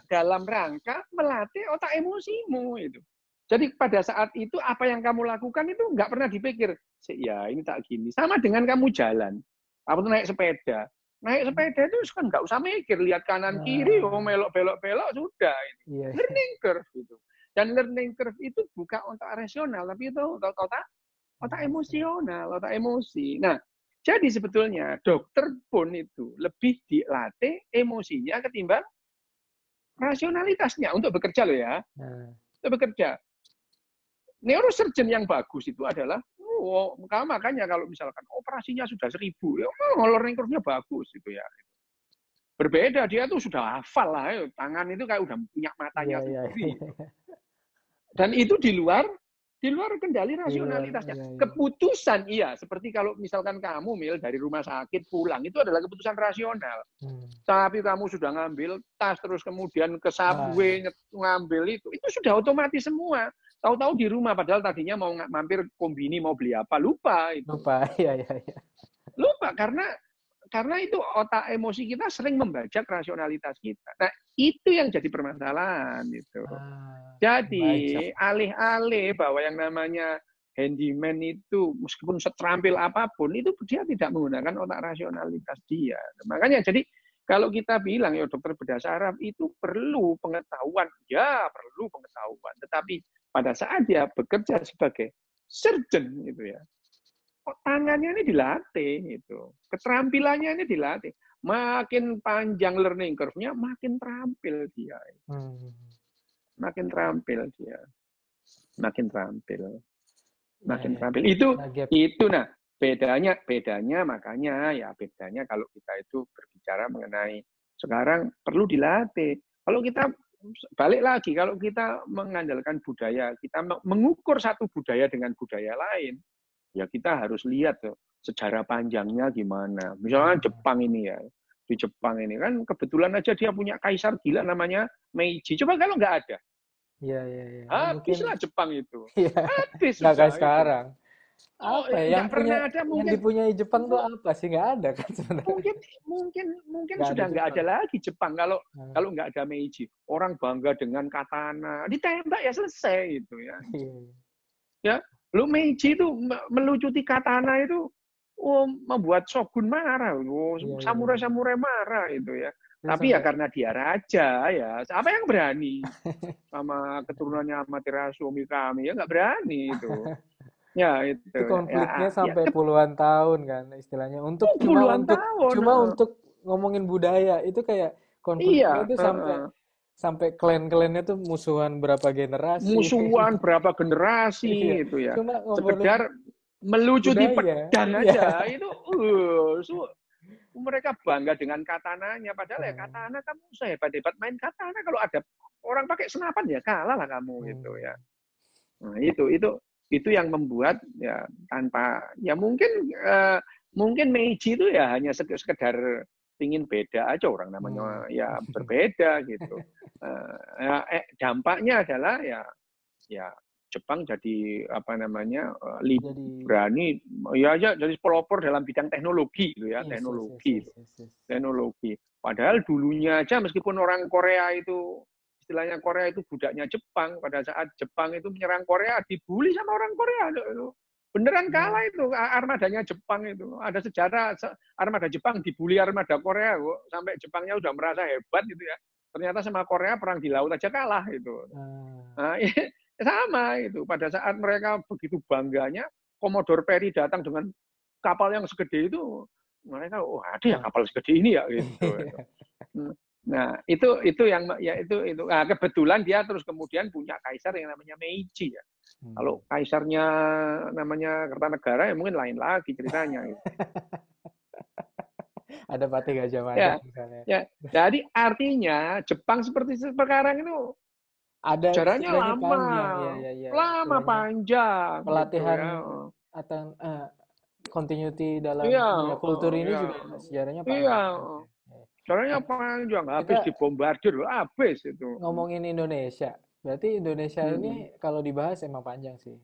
Speaker 1: dalam rangka melatih otak emosimu itu. Jadi pada saat itu apa yang kamu lakukan itu nggak pernah dipikir, ya ini tak gini. Sama dengan kamu jalan, apa tuh naik sepeda. Naik sepeda itu kan nggak usah mikir, lihat kanan kiri, melok belok sudah. Itu. Learning curve itu. Dan learning curve itu bukan otak rasional, tapi itu otak emosional, otak emosi. Nah, jadi sebetulnya dokter pun itu lebih dilatih emosinya ketimbang rasionalitasnya untuk bekerja loh ya. Untuk bekerja. Neurosurgeon yang bagus itu adalah, makanya kalau misalkan operasinya sudah 1000, ya learning curve-nya bagus itu ya. Berbeda, dia tuh sudah hafal lah, tangan itu kayak udah punya matanya sendiri. Dan itu di luar kendali rasionalitasnya. Keputusan iya, seperti kalau misalkan kamu Mil dari rumah sakit pulang itu adalah keputusan rasional. Tapi kamu sudah ngambil tas terus kemudian ke subway ngambil itu sudah otomatis semua. Tahu-tahu di rumah padahal tadinya mau mampir kombini mau beli apa lupa itu.
Speaker 2: Iya.
Speaker 1: Lupa karena itu otak emosi kita sering membajak rasionalitas kita. Nah, itu yang jadi permasalahan itu. Jadi alih-alih bahwa yang namanya handyman itu meskipun seterampil apapun itu dia tidak menggunakan otak rasionalitas dia. Makanya jadi kalau kita bilang ya dokter bedah saraf itu perlu pengetahuan, ya perlu pengetahuan. Tetapi pada saat dia bekerja sebagai surgeon gitu ya, tangannya ini dilatih itu, keterampilannya ini dilatih. Makin panjang learning curve-nya, makin terampil dia. Makin terampil dia. Makin terampil. Itu nah, bedanya makanya ya bedanya kalau kita itu berbicara mengenai sekarang perlu dilatih. Kalau kita balik lagi, kalau kita mengandalkan budaya, kita mengukur satu budaya dengan budaya lain, ya kita harus lihat tuh sejarah panjangnya gimana. Misalnya Jepang ini ya, di Jepang ini kan kebetulan aja dia punya kaisar gila namanya Meiji. Coba kalau nggak ada, habislah Jepang itu. Habis
Speaker 2: nggak kayak
Speaker 1: itu.
Speaker 2: Sekarang. Apa ya? Yang dipunyai Jepang tuh apa sih? Nggak ada kan sebenarnya.
Speaker 1: Mungkin sudah nggak ada lagi Jepang kalau nggak ada Meiji. Orang bangga dengan katana, ditembak ya selesai itu ya. Ya, lu Meiji itu melucuti katana itu membuat shogun marah, samurai-samurai marah itu ya. Tapi ya karena dia raja ya, siapa yang berani sama keturunannya Amaterasu Mikami ya nggak berani itu. Ya itu.
Speaker 2: Itu konfliknya sampai puluhan tahun kan istilahnya. Cuma untuk ngomongin budaya itu kayak konfliknya itu sampai klan-klannya tuh musuhan berapa generasi.
Speaker 1: Musuhan berapa generasi itu ya. Sekedar melucuti pedang aja itu mereka bangga dengan katananya, padahal ya katana kamu sehebat-hebat main katana, kalau ada orang pakai senapan ya kalah lah kamu gitu ya. Nah, itu yang membuat ya tanpa ya mungkin Meiji itu ya hanya sekedar ingin beda aja, orang namanya ya berbeda gitu. Dampaknya adalah ya Jepang jadi berani jadi pelopor dalam bidang teknologi gitu ya, teknologi. Padahal dulunya aja meskipun orang Korea itu istilahnya Korea itu budaknya Jepang, pada saat Jepang itu menyerang Korea dibully sama orang Korea itu. Beneran kalah itu armadanya Jepang itu. Ada sejarah armada Jepang dibully armada Korea kok, sampai Jepangnya udah merasa hebat gitu ya. Ternyata sama Korea perang di laut aja kalah itu. Nah, sama itu, pada saat mereka begitu bangganya Commodore Perry datang dengan kapal yang segede itu, mereka ada ya kapal segede ini ya gitu. Nah itu yang ya itu nah, kebetulan dia terus kemudian punya kaisar yang namanya Meiji ya. Kalau kaisarnya namanya Kertanegara ya mungkin lain lagi ceritanya gitu.
Speaker 2: Ada Patih Gajah Mada misalnya.
Speaker 1: Ya, jadi artinya Jepang seperti sekarang itu
Speaker 2: ada
Speaker 1: sejarahnya lama, panjang.
Speaker 2: Pelatihan gitu, atau continuity dalam kultur ini juga sejarahnya panjang.
Speaker 1: Sejarahnya panjang, habis dibombardir, habis itu.
Speaker 2: Ngomongin Indonesia, berarti Indonesia ini kalau dibahas emang panjang sih.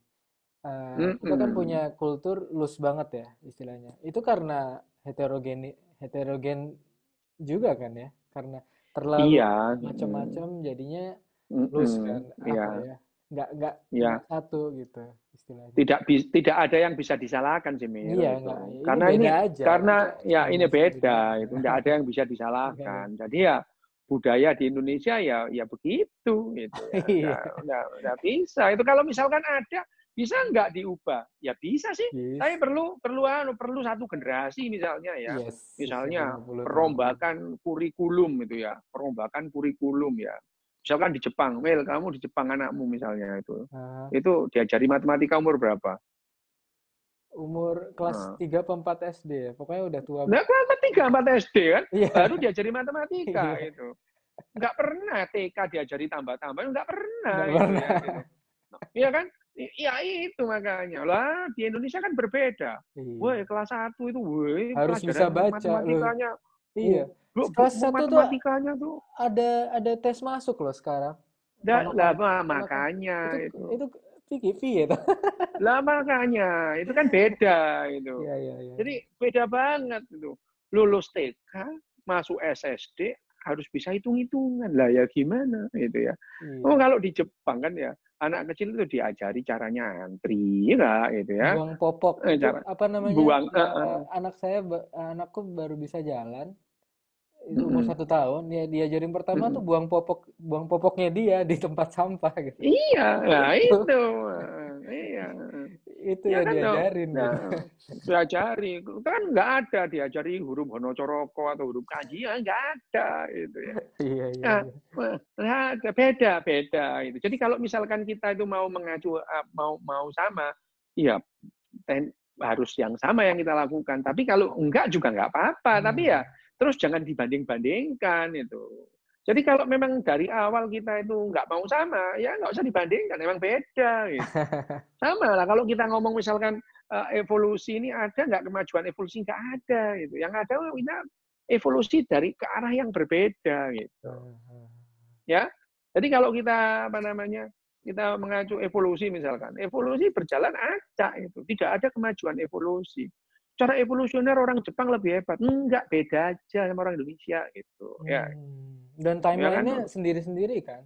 Speaker 2: Kita kan punya kultur loose banget ya istilahnya. Itu karena heterogen juga kan ya, karena terlalu macam-macam jadinya loose kan, nggak satu gitu istilahnya.
Speaker 1: Tidak ada yang bisa disalahkan sih Mir.
Speaker 2: Iya,
Speaker 1: karena ini beda itu, nggak ada yang bisa disalahkan. Jadi ya budaya di Indonesia ya begitu gitu. Nggak bisa. Itu kalau misalkan ada, bisa nggak diubah? Ya bisa sih. Tapi perlu satu generasi misalnya ya. Misalnya perombakan kurikulum itu ya, perombakan kurikulum ya. Misalkan di Jepang, kamu di Jepang anakmu misalnya itu diajari matematika umur berapa?
Speaker 2: Umur kelas 3 atau 4 SD ya, pokoknya udah tua.
Speaker 1: Nah, kelas 3 4 SD kan, baru diajari matematika itu. Nggak pernah TK diajari tambah-tambah, nggak pernah. Iya kan? Ya itu makanya. Lah di Indonesia kan berbeda. Wah, kelas 1 itu
Speaker 2: harus bisa baca
Speaker 1: matematikanya.
Speaker 2: Iya. Kelas 1 matematikanya tuh ada tes masuk loh sekarang.
Speaker 1: Makanya
Speaker 2: itu PKP ya.
Speaker 1: Lah makanya itu kan beda itu.
Speaker 2: Iya.
Speaker 1: Jadi beda banget itu. Lulus TK, masuk SSD harus bisa hitung-hitungan. Lah ya gimana gitu ya. Kalau di Jepang kan ya anak kecil itu diajari caranya antri ya gitu ya.
Speaker 2: Buang popok. Apa namanya? Anakku baru bisa jalan. Itu umur 1 tahun, ya diajarin pertama tuh buang popoknya dia di tempat sampah gitu.
Speaker 1: Iya, nah itu. Iya.
Speaker 2: Itu ya kan diajarin gitu.
Speaker 1: Diajari, kan nggak ada diajari huruf Honocoroko atau huruf kanji, ya nggak ada itu ya.
Speaker 2: Iya.
Speaker 1: Nah, beda itu. Jadi kalau misalkan kita itu mau mengacu mau sama, ya harus yang sama yang kita lakukan. Tapi kalau enggak juga nggak apa-apa. Tapi ya terus jangan dibanding-bandingkan itu. Jadi kalau memang dari awal kita itu nggak mau sama, ya nggak usah dibandingkan, memang beda. Gitu. Sama lah kalau kita ngomong misalkan evolusi ini ada nggak kemajuan evolusi, nggak ada. Gitu. Yang ada kita evolusi dari ke arah yang berbeda. Gitu. Ya, jadi kalau kita kita mengacu evolusi misalkan, evolusi berjalan acak itu, tidak ada kemajuan evolusi. Cara evolusioner orang Jepang lebih hebat. Enggak, beda aja sama orang Indonesia gitu. Ya.
Speaker 2: Dan timeline-nya sendiri-sendiri kan?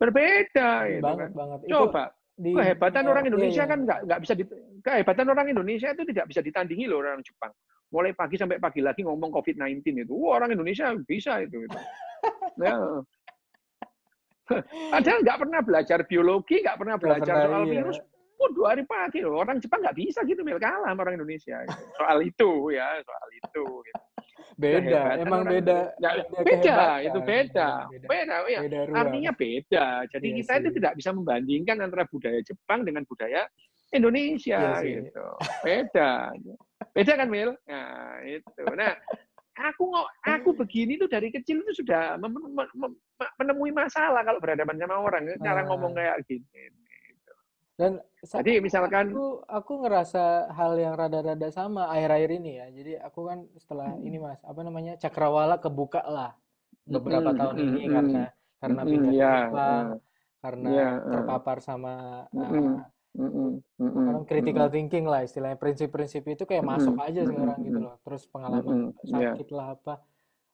Speaker 1: Berbeda gitu
Speaker 2: banget.
Speaker 1: Coba
Speaker 2: di
Speaker 1: Kehebatan
Speaker 2: dunia,
Speaker 1: orang
Speaker 2: iya
Speaker 1: Indonesia
Speaker 2: iya.
Speaker 1: kan nggak bisa kehebatan orang Indonesia itu tidak bisa ditandingi loh orang Jepang. Mulai pagi sampai pagi lagi ngomong COVID-19 itu. Wah, orang Indonesia bisa itu. Ya. Padahal nggak pernah belajar biologi, nggak pernah
Speaker 2: Nggak
Speaker 1: belajar
Speaker 2: pernah,
Speaker 1: soal
Speaker 2: iya.
Speaker 1: virus. Oh, 2 hari pagi loh. Orang Jepang nggak bisa gitu, Mil. Kalah sama orang Indonesia. Gitu. Soal itu ya, soal itu. Gitu.
Speaker 2: Beda,
Speaker 1: Kehebatan
Speaker 2: emang
Speaker 1: orang
Speaker 2: beda,
Speaker 1: Indonesia.
Speaker 2: beda
Speaker 1: Beda, itu
Speaker 2: kehebatan,
Speaker 1: beda.
Speaker 2: beda,
Speaker 1: Beda, ya.
Speaker 2: beda ruang.
Speaker 1: Artinya beda. Jadi
Speaker 2: Iya
Speaker 1: kita
Speaker 2: sih,
Speaker 1: itu tidak bisa membandingkan antara budaya Jepang dengan budaya
Speaker 2: iya
Speaker 1: Indonesia
Speaker 2: sih.
Speaker 1: gitu. Beda. Beda kan, Mil? Nah, itu. Nah, aku begini tuh dari kecil itu sudah menemui masalah kalau berhadapan sama orang. Cara ngomong
Speaker 2: Nah,
Speaker 1: kayak gini.
Speaker 2: dan
Speaker 1: Jadi misalkan
Speaker 2: aku ngerasa hal yang rada-rada sama akhir-akhir ini ya. Jadi aku kan setelah ini Mas, apa namanya, cakrawala kebuka lah beberapa tahun ini karena pindah ke
Speaker 1: ya,
Speaker 2: Jepang, karena
Speaker 1: ya,
Speaker 2: terpapar sama apa namanya, critical
Speaker 1: mm,
Speaker 2: thinking lah istilahnya, prinsip-prinsip itu kayak masuk aja sekarang gitu loh. Terus pengalaman
Speaker 1: ya,
Speaker 2: sakit lah apa,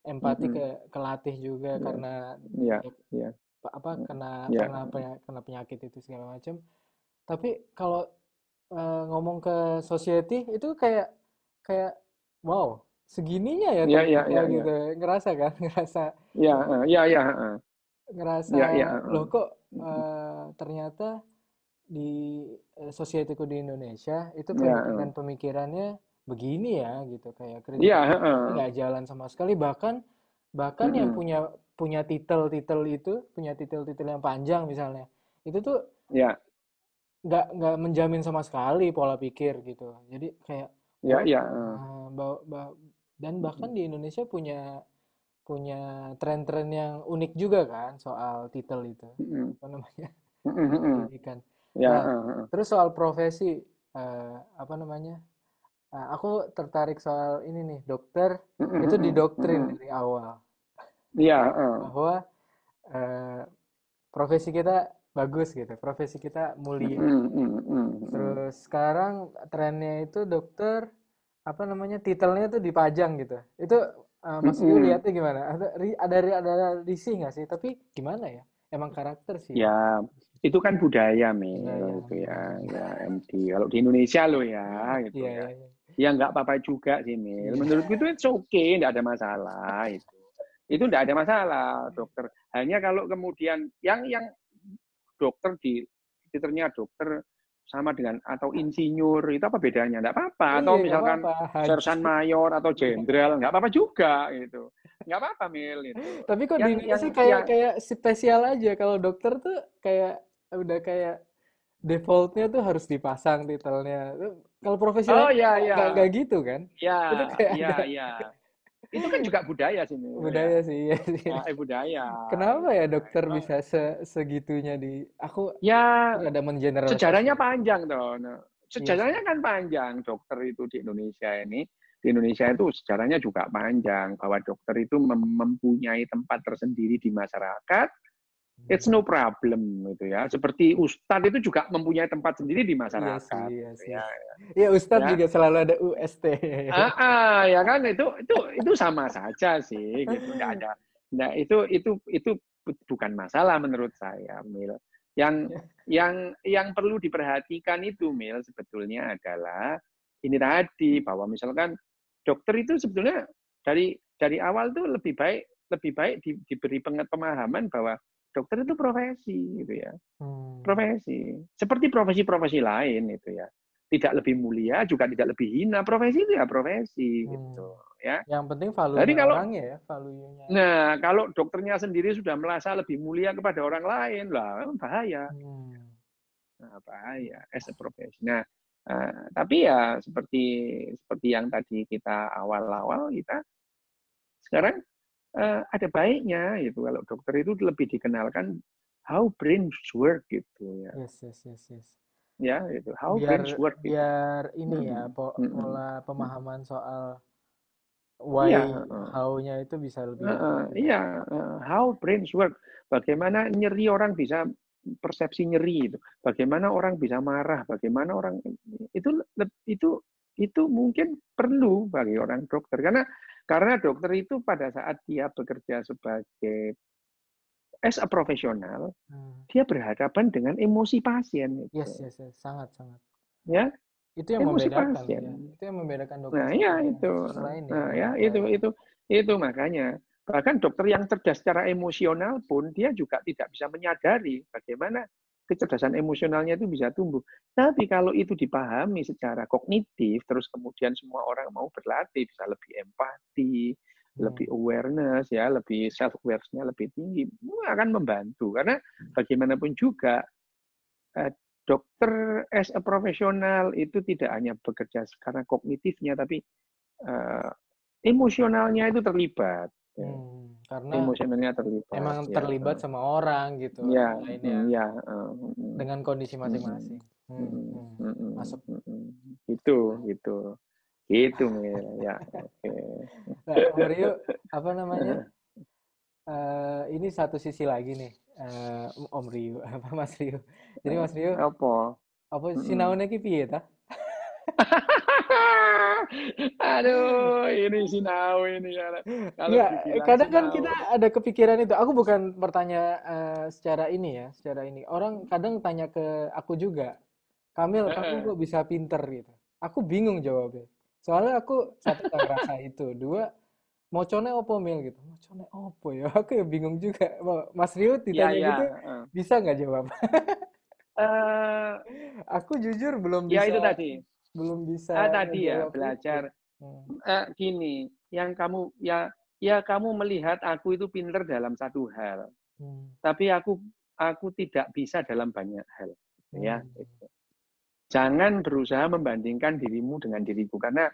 Speaker 2: empati kelatih juga
Speaker 1: ya,
Speaker 2: karena
Speaker 1: ya,
Speaker 2: ya,
Speaker 1: ya,
Speaker 2: apa kena
Speaker 1: ya,
Speaker 2: pernah kena penyakit itu segala macam. Tapi kalau ngomong ke society itu kayak kayak wow, segininya ya
Speaker 1: ya, ya,
Speaker 2: ternyata
Speaker 1: ya, ya,
Speaker 2: gitu. Ngerasa kan?
Speaker 1: ya, ya, ya,
Speaker 2: Ngerasa
Speaker 1: ya, ya,
Speaker 2: loh kok ternyata di societyku di Indonesia itu
Speaker 1: ya,
Speaker 2: pemikirannya begini ya gitu, kayak
Speaker 1: ya,
Speaker 2: critical thinking nggak jalan sama sekali, bahkan bahkan yang punya punya titel-titel itu, punya titel-titel yang panjang misalnya, itu tuh
Speaker 1: ya,
Speaker 2: nggak menjamin sama sekali pola pikir gitu. Jadi kayak
Speaker 1: ya,
Speaker 2: wow,
Speaker 1: ya,
Speaker 2: dan bahkan di Indonesia punya punya tren-tren yang unik juga kan soal titel itu, apa namanya, di pendidikan.
Speaker 1: ya,
Speaker 2: Nah, terus soal profesi, apa namanya, aku tertarik soal ini nih, dokter itu didoktrin dari awal
Speaker 1: ya,
Speaker 2: bahwa eh, profesi kita bagus gitu, profesi kita mulia. Terus sekarang trennya itu dokter, apa namanya, titelnya tuh dipajang gitu. Itu Mas Yu lihatnya gimana? Ada risih nggak sih? Tapi gimana ya? Emang karakter sih ya.
Speaker 1: ya, itu kan budaya,
Speaker 2: Budaya.
Speaker 1: Mil, itu ya, ya, MD. Kalau di Indonesia lo ya, gitu
Speaker 2: Iya,
Speaker 1: ya.
Speaker 2: iya, iya.
Speaker 1: Ya nggak apa-apa juga sih, Mil.
Speaker 2: Iya.
Speaker 1: Menurutku itu it's okay, nggak ada masalah itu. Itu nggak ada masalah, dokter. Hanya kalau kemudian yang dokter titelnya dokter sama dengan atau insinyur itu apa bedanya? Nggak apa-apa.
Speaker 2: Iya,
Speaker 1: Atau
Speaker 2: nggak
Speaker 1: misalkan
Speaker 2: apa-apa. Haji.
Speaker 1: sersan mayor atau
Speaker 2: Iya.
Speaker 1: jenderal nggak apa-apa juga gitu. Nggak apa-apa, Mil itu.
Speaker 2: Tapi kok di Indonesia kayak
Speaker 1: Yang
Speaker 2: kayak spesial aja, kalau dokter tuh kayak udah kayak defaultnya tuh harus dipasang titelnya. Kalau profesi
Speaker 1: oh
Speaker 2: lain
Speaker 1: ya
Speaker 2: nggak
Speaker 1: ya
Speaker 2: gitu kan?
Speaker 1: ya
Speaker 2: Itu kayak
Speaker 1: ya
Speaker 2: agak
Speaker 1: ya itu kan juga budaya sih, Mil, ya.
Speaker 2: budaya sih, iya sih.
Speaker 1: Budaya
Speaker 2: Kenapa
Speaker 1: gitu
Speaker 2: ya
Speaker 1: ya.
Speaker 2: dokter bisa segitunya di aku
Speaker 1: Ya,
Speaker 2: ada mengeneralisasi.
Speaker 1: sejarahnya panjang toh. Nah,
Speaker 2: Iya sih.
Speaker 1: sejarahnya kan panjang dokter itu di Indonesia ini. Di Indonesia itu sejarahnya juga panjang bahwa dokter itu mempunyai tempat tersendiri di masyarakat. It's no problem gitu ya. Seperti ustadz itu juga mempunyai tempat sendiri di
Speaker 2: Iya sih,
Speaker 1: masyarakat
Speaker 2: iya
Speaker 1: gitu
Speaker 2: sih.
Speaker 1: ya.
Speaker 2: Iya, Ustadz
Speaker 1: Ya,
Speaker 2: juga selalu ada UST.
Speaker 1: ya kan itu sama saja sih gitu. Nggak ada. Nah, itu bukan masalah menurut saya, Mil. Yang perlu diperhatikan itu, Mil, sebetulnya adalah ini tadi bahwa misalkan dokter itu sebetulnya dari awal tuh lebih baik diberi pemahaman bahwa dokter itu profesi gitu ya.
Speaker 2: Hmm.
Speaker 1: Profesi. Seperti profesi-profesi lain itu ya. Tidak lebih mulia, juga tidak lebih hina. Profesi itu ya profesi
Speaker 2: Hmm.
Speaker 1: gitu ya.
Speaker 2: Yang penting
Speaker 1: Jadi
Speaker 2: valuenya
Speaker 1: kalau
Speaker 2: orangnya ya, valuenya.
Speaker 1: Kalau dokternya sendiri sudah merasa lebih mulia kepada orang lain, lah bahaya.
Speaker 2: Hmm.
Speaker 1: Nah, bahaya as a profesi. Nah, tapi ya seperti yang tadi kita awal-awal kita sekarang ada baiknya gitu kalau dokter itu lebih dikenalkan how brains work gitu ya.
Speaker 2: Yes, yes, yes, yes.
Speaker 1: Ya, itu how
Speaker 2: Biar
Speaker 1: brains work gitu.
Speaker 2: biar ini ya, pola pemahaman soal why,
Speaker 1: Iya,
Speaker 2: how-nya itu bisa lebih dapat gitu.
Speaker 1: iya, how brains work. Bagaimana nyeri orang bisa persepsi nyeri itu. Bagaimana orang bisa marah, bagaimana orang itu itu itu mungkin perlu bagi orang dokter karena dokter itu pada saat dia bekerja sebagai as a profesional, dia berhadapan dengan emosi pasien. Gitu.
Speaker 2: Yes, sangat.
Speaker 1: Ya,
Speaker 2: itu yang
Speaker 1: emosi
Speaker 2: membedakan,
Speaker 1: pasien.
Speaker 2: Ya. Itu yang membedakan dokter.
Speaker 1: Nah, ya itu. Nah, ya itu makanya. Bahkan dokter yang cerdas secara emosional pun dia juga tidak bisa menyadari bagaimana kecerdasan emosionalnya itu bisa tumbuh. Tapi kalau itu dipahami secara kognitif, terus kemudian semua orang mau berlatih, bisa lebih empati, lebih awareness, ya, lebih self awareness-nya lebih tinggi, akan membantu. Karena bagaimanapun juga dokter as a profesional itu tidak hanya bekerja karena kognitifnya, tapi emosionalnya itu terlibat.
Speaker 2: Karena
Speaker 1: emosionalnya terlibat.
Speaker 2: Emang terlibat sama orang gitu.
Speaker 1: Ya,
Speaker 2: lainnya. Dengan kondisi masing-masing. Masuk.
Speaker 1: Gitu Mil. Ya, oke.
Speaker 2: Nah, Om Rio, apa namanya? Ini satu sisi lagi nih, Om Rio, apa Mas Rio. Jadi Mas Rio, apa sinaune ki piye ta?
Speaker 1: Aduh, ini sinau ini ya. Kalau
Speaker 2: kadang kan kita ada kepikiran itu. Aku bukan bertanya secara ini ya, secara ini. Orang kadang tanya ke aku juga, Kamil, kamu kok bisa pinter gitu? Aku bingung jawabnya. Soalnya aku satu tak ngerasa itu, dua mocone opo Mil gitu. Mocone opo ya? Aku ya bingung juga. Mas Rio ditanya gitu, bisa nggak jawab? Aku jujur belum bisa.
Speaker 1: Ya itu tadi.
Speaker 2: Belum bisa.
Speaker 1: Tadi ya belajar. Gini, yang kamu kamu melihat aku itu pinter dalam satu hal, tapi aku tidak bisa dalam banyak hal. Ya. Jangan berusaha membandingkan dirimu dengan diriku karena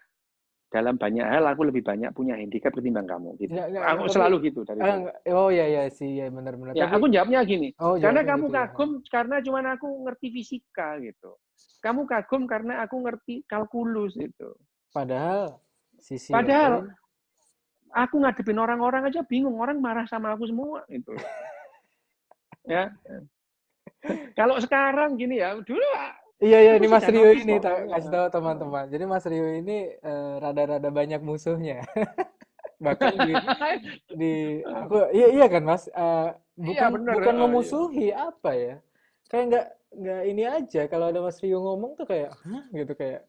Speaker 1: dalam banyak hal aku lebih banyak punya handicap ketimbang kamu. Gitu. Aku selalu gitu dari dulu.
Speaker 2: Oh ya sih ya benar-benar.
Speaker 1: Ya, aku jawabnya gini. Karena kamu
Speaker 2: gitu
Speaker 1: kagum karena cuman aku ngerti fisika gitu. Kamu kagum karena aku ngerti kalkulus itu.
Speaker 2: Padahal
Speaker 1: aku ngadepin orang-orang aja bingung, orang marah sama aku semua itu. Ya. Kalau sekarang gini ya, dulu
Speaker 2: Iya ini Mas Rio ini kasih tahu teman-teman. Jadi Mas Rio ini rada-rada banyak musuhnya. Bahkan di aku iya kan Mas, bukan memusuhi apa ya? Kayak nggak ini aja kalau ada Mas Rio ngomong tuh kayak hah gitu kayak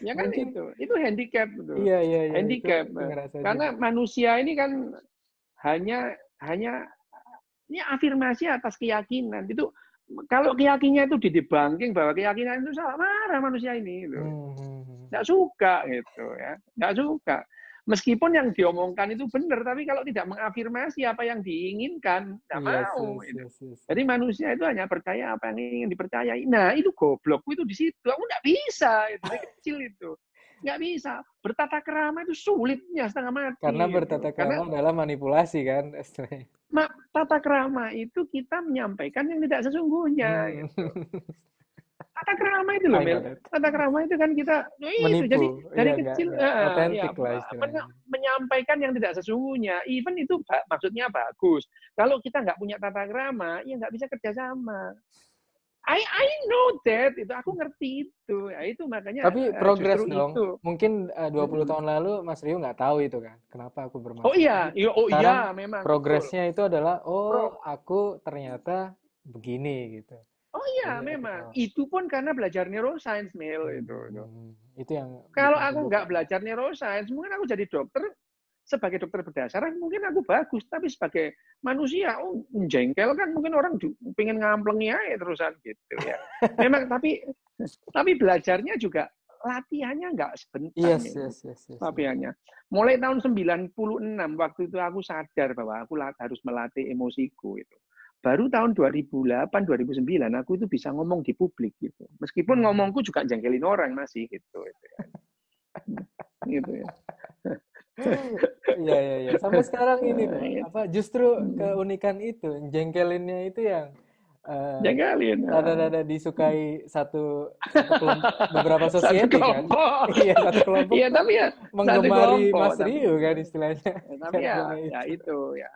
Speaker 1: ya kan itu handicap gitu.
Speaker 2: Iya
Speaker 1: handicap karena juga. Manusia ini kan hanya ini afirmasi atas keyakinan itu. Kalau keyakinannya itu didebunking bahwa keyakinan itu salah, marah manusia ini gitu. Nggak suka gitu ya, nggak suka. Meskipun yang diomongkan itu benar, tapi kalau tidak mengafirmasi apa yang diinginkan, nggak mau. Jadi manusia itu hanya percaya apa yang ingin dipercayai. Nah itu goblok itu di situ. Aku nggak bisa itu dari kecil itu. Nggak bisa. Bertata krama itu sulitnya setengah mati.
Speaker 2: Karena bertata krama adalah manipulasi kan.
Speaker 1: Tata krama itu kita menyampaikan yang tidak sesungguhnya. Gitu. Tata krama itu loh, Mel. Tata krama itu kan kita
Speaker 2: menipu.
Speaker 1: Jadi dari kecil
Speaker 2: menyampaikan
Speaker 1: yang tidak sesungguhnya. Even itu maksudnya bagus. Kalau kita nggak punya tata krama, ya nggak bisa kerjasama. I know that, itu aku ngerti itu. Ya, itu makanya.
Speaker 2: Tapi progres dong. Itu. Mungkin 20 tahun lalu Mas Rio nggak tahu itu kan. Kenapa aku bermasalah?
Speaker 1: Oh iya, memang.
Speaker 2: Progresnya itu adalah aku ternyata begini gitu.
Speaker 1: Oh iya, memang. Itu pun karena belajar neuroscience, Mel itu.
Speaker 2: Itu yang.
Speaker 1: Kalau aku nggak belajar neuroscience, mungkin aku jadi dokter. Sebagai dokter berdasar mungkin aku bagus, tapi sebagai manusia, jengkel kan mungkin orang pengen ngamplengi aja terusan gitu ya. Memang tapi belajarnya juga latihannya nggak sebentar.
Speaker 2: Yes.
Speaker 1: Latihannya. Mulai tahun 96 waktu itu aku sadar bahwa aku harus melatih emosiku itu. Baru tahun 2008 2009 aku itu bisa ngomong di publik gitu. Meskipun ngomongku juga jengkelin orang masih gitu ya. Gitu ya.
Speaker 2: Iya. Sampai sekarang ini loh. Justru keunikan itu, jengkelinnya itu yang
Speaker 1: jengkelin.
Speaker 2: Rada-rada disukai satu kelompok, beberapa society kan. Iya, satu kelompok.
Speaker 1: Iya, tapi ya
Speaker 2: menggemari Mas Rio kan istilahnya.
Speaker 1: Tapi ya itu ya.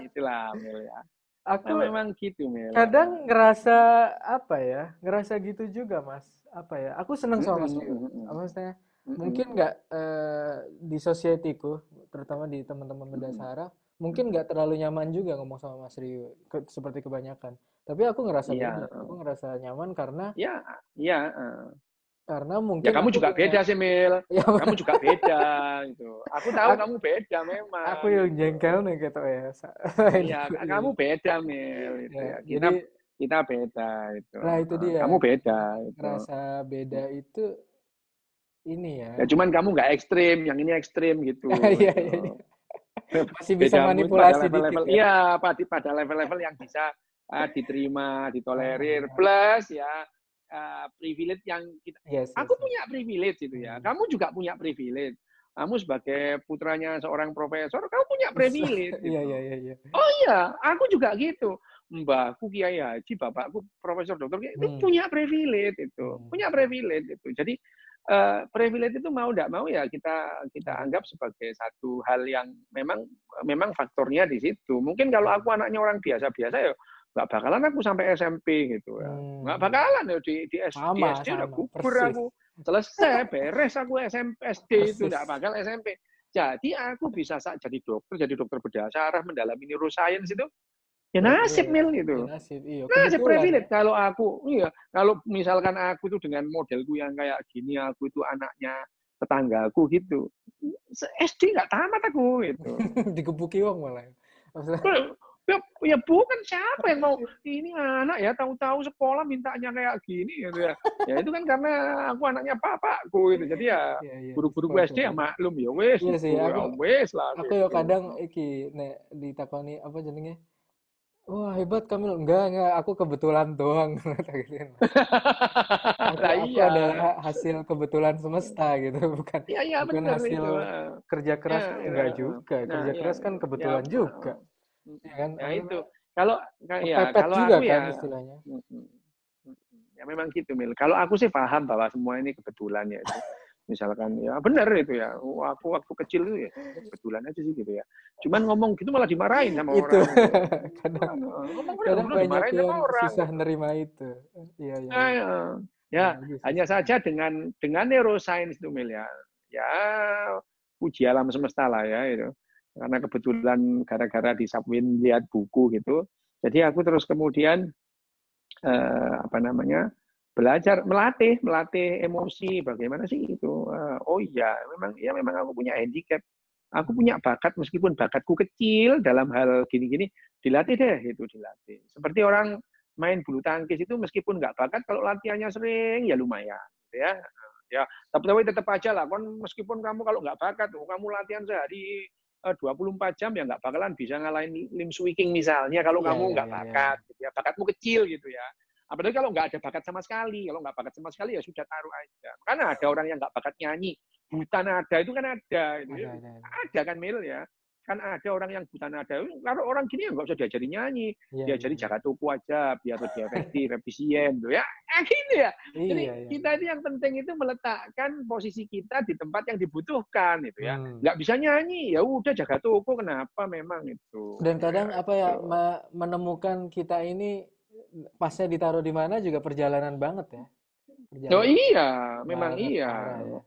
Speaker 1: Itulah Mel ya.
Speaker 2: Aku
Speaker 1: memang gitu Mel.
Speaker 2: Kadang ngerasa ngerasa gitu juga Mas. Aku seneng sama Mas Rio. Maksudnya mungkin nggak di society-ku, terutama di teman-teman berdasara, mungkin nggak terlalu nyaman juga ngomong sama Mas Rio seperti kebanyakan. Tapi aku ngerasa beda.
Speaker 1: Iya,
Speaker 2: Aku ngerasa nyaman
Speaker 1: ya, ya.
Speaker 2: karena
Speaker 1: Ya
Speaker 2: mungkin
Speaker 1: kamu
Speaker 2: aku
Speaker 1: juga
Speaker 2: punya
Speaker 1: beda sih, Mil.
Speaker 2: ya
Speaker 1: Kamu juga beda gitu. Aku tahu
Speaker 2: aku,
Speaker 1: kamu beda
Speaker 2: aku
Speaker 1: memang
Speaker 2: yang
Speaker 1: gitu.
Speaker 2: jengkel nih gitu ya.
Speaker 1: Iya, kamu beda, Mil itu
Speaker 2: Ya,
Speaker 1: ya. Kita
Speaker 2: jadi
Speaker 1: kita beda itu.
Speaker 2: lah itu dia.
Speaker 1: Kamu beda itu.
Speaker 2: Ngerasa beda itu ini
Speaker 1: Ya
Speaker 2: ya.
Speaker 1: cuman kamu nggak ekstrim, yang ini ekstrim gitu
Speaker 2: Iya,
Speaker 1: itu.
Speaker 2: iya, iya. Masih bisa
Speaker 1: Bedamu itu pada
Speaker 2: manipulasi dikit
Speaker 1: level-level,
Speaker 2: ya.
Speaker 1: iya, pada level-level yang bisa diterima, ditolerir,
Speaker 2: Ah,
Speaker 1: plus ya privilege yang kita,
Speaker 2: yes,
Speaker 1: aku
Speaker 2: yes, yes.
Speaker 1: punya privilege itu ya,
Speaker 2: Hmm.
Speaker 1: kamu juga punya privilege. Kamu sebagai putranya seorang profesor, kamu punya privilege
Speaker 2: Iya,
Speaker 1: gitu.
Speaker 2: iya, iya, iya.
Speaker 1: Oh iya, aku juga gitu. Mbahku Kiai Haji, bapakku profesor dokter, itu
Speaker 2: Hmm.
Speaker 1: punya privilege itu,
Speaker 2: Hmm.
Speaker 1: punya privilege itu. Jadi privilege itu mau tidak mau ya kita
Speaker 2: Ada.
Speaker 1: anggap sebagai satu hal yang memang memang faktornya di situ. Mungkin kalau aku
Speaker 2: Hmm.
Speaker 1: anaknya orang biasa-biasa ya nggak bakalan aku sampai SMP gitu ya. Nggak
Speaker 2: Hmm.
Speaker 1: bakalan ya di
Speaker 2: Sama,
Speaker 1: SD udah
Speaker 2: sama,
Speaker 1: gugur
Speaker 2: persis,
Speaker 1: aku. Selesai, beres aku SMP, SD itu nggak
Speaker 2: persis.
Speaker 1: bakal SMP. Jadi aku bisa jadi dokter bedah saraf, mendalami neuroscience itu ya
Speaker 2: Ya,
Speaker 1: nasib
Speaker 2: iya,
Speaker 1: Mil
Speaker 2: ya
Speaker 1: gitu.
Speaker 2: nasib, iya,
Speaker 1: Nasib
Speaker 2: kebetulan ya.
Speaker 1: privilege kalau aku, iya, kalau misalkan aku tuh dengan modelku yang kayak gini, aku itu anaknya tetanggaku gitu. SD nggak tamat aku gitu.
Speaker 2: Digebuki wong malah. Maksudnya,
Speaker 1: Ya, ya bukan siapa yang mau ini anak ya tahu-tahu sekolah mintanya kayak gini gitu ya. Ya itu kan karena aku anaknya bapakku gitu. Jadi ya
Speaker 2: iya, iya,
Speaker 1: guru-guruku
Speaker 2: sepakat
Speaker 1: SD ya
Speaker 2: ya.
Speaker 1: maklum ya wes
Speaker 2: Iya sih,
Speaker 1: gitu ya wes lah
Speaker 2: aku ya
Speaker 1: gitu.
Speaker 2: kadang iki nek ditakoni apa jenenge? Wah, hebat Kamil. Enggak, aku kebetulan doang kata gitu kan. Aku
Speaker 1: Lah
Speaker 2: aku
Speaker 1: iya.
Speaker 2: adalah hasil kebetulan semesta gitu, bukan
Speaker 1: Iya iya
Speaker 2: bukan
Speaker 1: benar
Speaker 2: hasil
Speaker 1: itu.
Speaker 2: kerja
Speaker 1: Ya,
Speaker 2: keras kan
Speaker 1: ya,
Speaker 2: enggak juga.
Speaker 1: nah,
Speaker 2: Kerja
Speaker 1: ya,
Speaker 2: keras kan
Speaker 1: ya,
Speaker 2: kebetulan juga, ya kan?
Speaker 1: ya
Speaker 2: Apa
Speaker 1: itu.
Speaker 2: namanya?
Speaker 1: Kalau ya
Speaker 2: Kepepet
Speaker 1: kalau
Speaker 2: juga
Speaker 1: aku
Speaker 2: kan
Speaker 1: ya,
Speaker 2: istilahnya.
Speaker 1: ya memang gitu Mil. Kalau aku sih paham bahwa semua ini kebetulan ya itu. Misalkan ya benar itu ya. Aku waktu kecil itu ya kebetulan aja sih gitu ya. Cuman ngomong gitu malah dimarahin sama
Speaker 2: Itu
Speaker 1: orang gitu.
Speaker 2: kadang
Speaker 1: Ngomong
Speaker 2: kadang
Speaker 1: benar
Speaker 2: banyak
Speaker 1: dimarahin sama
Speaker 2: yang
Speaker 1: orang
Speaker 2: susah
Speaker 1: gitu.
Speaker 2: nerima itu. Iya, iya,
Speaker 1: Nah,
Speaker 2: iya.
Speaker 1: ya,
Speaker 2: Ya,
Speaker 1: ya
Speaker 2: bagus sih,
Speaker 1: hanya
Speaker 2: sepakat.
Speaker 1: saja dengan neuroscience itu Mil ya. Ya puji alam semesta lah ya itu. Karena kebetulan gara-gara di Subwin lihat buku gitu. Jadi aku terus kemudian apa namanya belajar melatih emosi bagaimana sih itu. Oh iya memang aku punya handicap. Aku
Speaker 2: Hmm.
Speaker 1: punya bakat meskipun bakatku kecil dalam hal gini-gini dilatih deh itu dilatih. Seperti orang main bulu tangkis itu meskipun nggak bakat kalau latihannya sering ya lumayan gitu ya. Ya, tapi tetap aja lah kon meskipun kamu kalau nggak bakat kamu latihan sehari 24 jam ya nggak bakalan bisa ngalahin lim swinging misalnya kalau
Speaker 2: Iya,
Speaker 1: kamu
Speaker 2: iya,
Speaker 1: nggak
Speaker 2: iya, iya, iya.
Speaker 1: bakat gitu ya bakatmu kecil gitu ya apalagi kalau nggak ada bakat sama sekali kalau nggak bakat sama sekali ya sudah taruh aja karena ada orang yang nggak bakat nyanyi buta nada itu kan ada gitu ya.
Speaker 2: Ada.
Speaker 1: Ada kan Mil ya kan ada orang yang buta nada kalau orang gini ya nggak usah diajari nyanyi
Speaker 2: Iya, iya,
Speaker 1: diajari
Speaker 2: iya.
Speaker 1: jaga toko aja biar lebih efektif efisien tuh ya gitu ya jadi
Speaker 2: Iya, iya,
Speaker 1: kita
Speaker 2: iya.
Speaker 1: itu yang penting itu meletakkan posisi kita di tempat yang dibutuhkan gitu ya
Speaker 2: Hmm.
Speaker 1: nggak bisa nyanyi ya udah jaga toko kenapa memang itu
Speaker 2: Dan
Speaker 1: ya
Speaker 2: kadang apa ya
Speaker 1: gitu.
Speaker 2: menemukan kita ini pasnya ditaruh di mana juga perjalanan banget ya.
Speaker 1: Oh
Speaker 2: Perjalanan
Speaker 1: iya memang
Speaker 2: banget
Speaker 1: iya
Speaker 2: parah ya.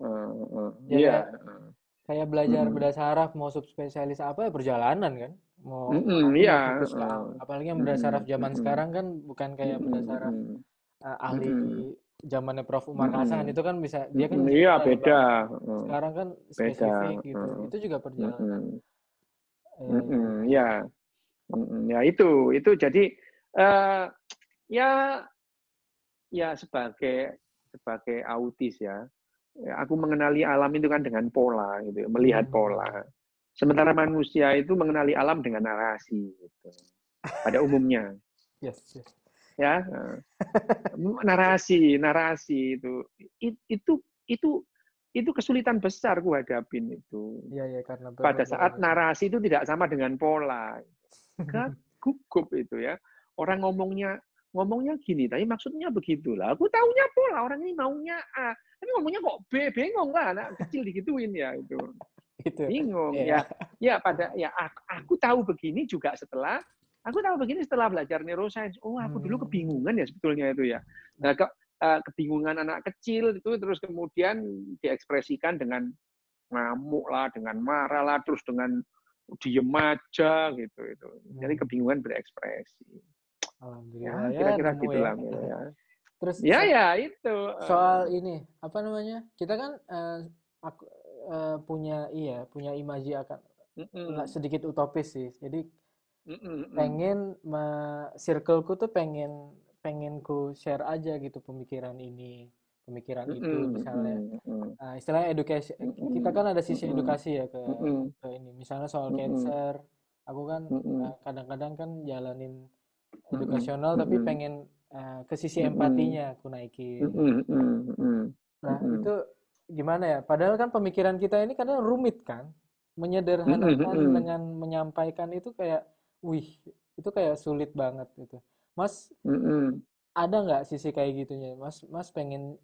Speaker 2: Ya
Speaker 1: iya
Speaker 2: kayak belajar
Speaker 1: mm-mm.
Speaker 2: bedah saraf mau subspesialis apa ya perjalanan kan. Mau
Speaker 1: Mm-mm,
Speaker 2: aku
Speaker 1: iya
Speaker 2: mau fokus ke apalagi yang bedah saraf
Speaker 1: mm-mm,
Speaker 2: zaman
Speaker 1: mm-mm,
Speaker 2: sekarang kan bukan kayak bedah saraf
Speaker 1: mm-mm,
Speaker 2: ahli
Speaker 1: mm-mm,
Speaker 2: zamannya Prof. Umar Hasan
Speaker 1: mm-mm,
Speaker 2: itu kan bisa dia kan
Speaker 1: mm-mm. Iya
Speaker 2: general
Speaker 1: beda
Speaker 2: banget.
Speaker 1: mm,
Speaker 2: Sekarang kan
Speaker 1: beda
Speaker 2: spesifik gitu. Itu juga perjalanan.
Speaker 1: mm-mm,
Speaker 2: Iya, iya, iya,
Speaker 1: mm-mm,
Speaker 2: iya.
Speaker 1: ya ya itu jadi eh, ya ya sebagai autis ya aku mengenali alam itu kan dengan pola gitu melihat
Speaker 2: Hmm.
Speaker 1: pola sementara manusia itu mengenali alam dengan narasi gitu pada umumnya
Speaker 2: Yes, yes.
Speaker 1: ya narasi itu itu itu itu kesulitan besar ku hadapin itu
Speaker 2: Iya, iya, karena
Speaker 1: pada saat
Speaker 2: berbeda.
Speaker 1: narasi itu tidak sama dengan pola gak gugup itu ya orang ngomongnya gini tapi maksudnya begitulah aku taunya pola orang ini maunya A tapi ngomongnya kok B bengong lah anak kecil digituin ya itu
Speaker 2: Itu.
Speaker 1: bingung
Speaker 2: Iya.
Speaker 1: ya ya pada ya aku tahu begini juga aku tahu begini setelah belajar neuroscience oh aku dulu
Speaker 2: Hmm.
Speaker 1: kebingungan ya sebetulnya itu ya nah, kebingungan anak kecil itu terus kemudian diekspresikan dengan ngamuk lah dengan marah lah terus dengan diem aja gitu itu. Jadi kebingungan berekspresi.
Speaker 2: Alhamdulillah
Speaker 1: Ya,
Speaker 2: ya
Speaker 1: kira-kira
Speaker 2: nemu
Speaker 1: gitu
Speaker 2: ya.
Speaker 1: lah ya.
Speaker 2: Terus
Speaker 1: Ya itu.
Speaker 2: soal ini apa namanya? Kita kan aku punya imaji akan nggak sedikit utopis sih. Jadi pengen circleku tuh pengen ku share aja gitu pemikiran itu misalnya istilahnya edukasi, kita kan ada sisi edukasi ya ke ini misalnya soal cancer, aku kan kadang-kadang kan jalanin edukasional tapi pengen ke sisi empatinya aku naikin. Nah itu gimana ya, padahal kan pemikiran kita ini kadang rumit kan, menyederhanakan dengan menyampaikan itu kayak wih, itu kayak sulit banget gitu. Mas, ada nggak sisi kayak gitunya? Mas pengen,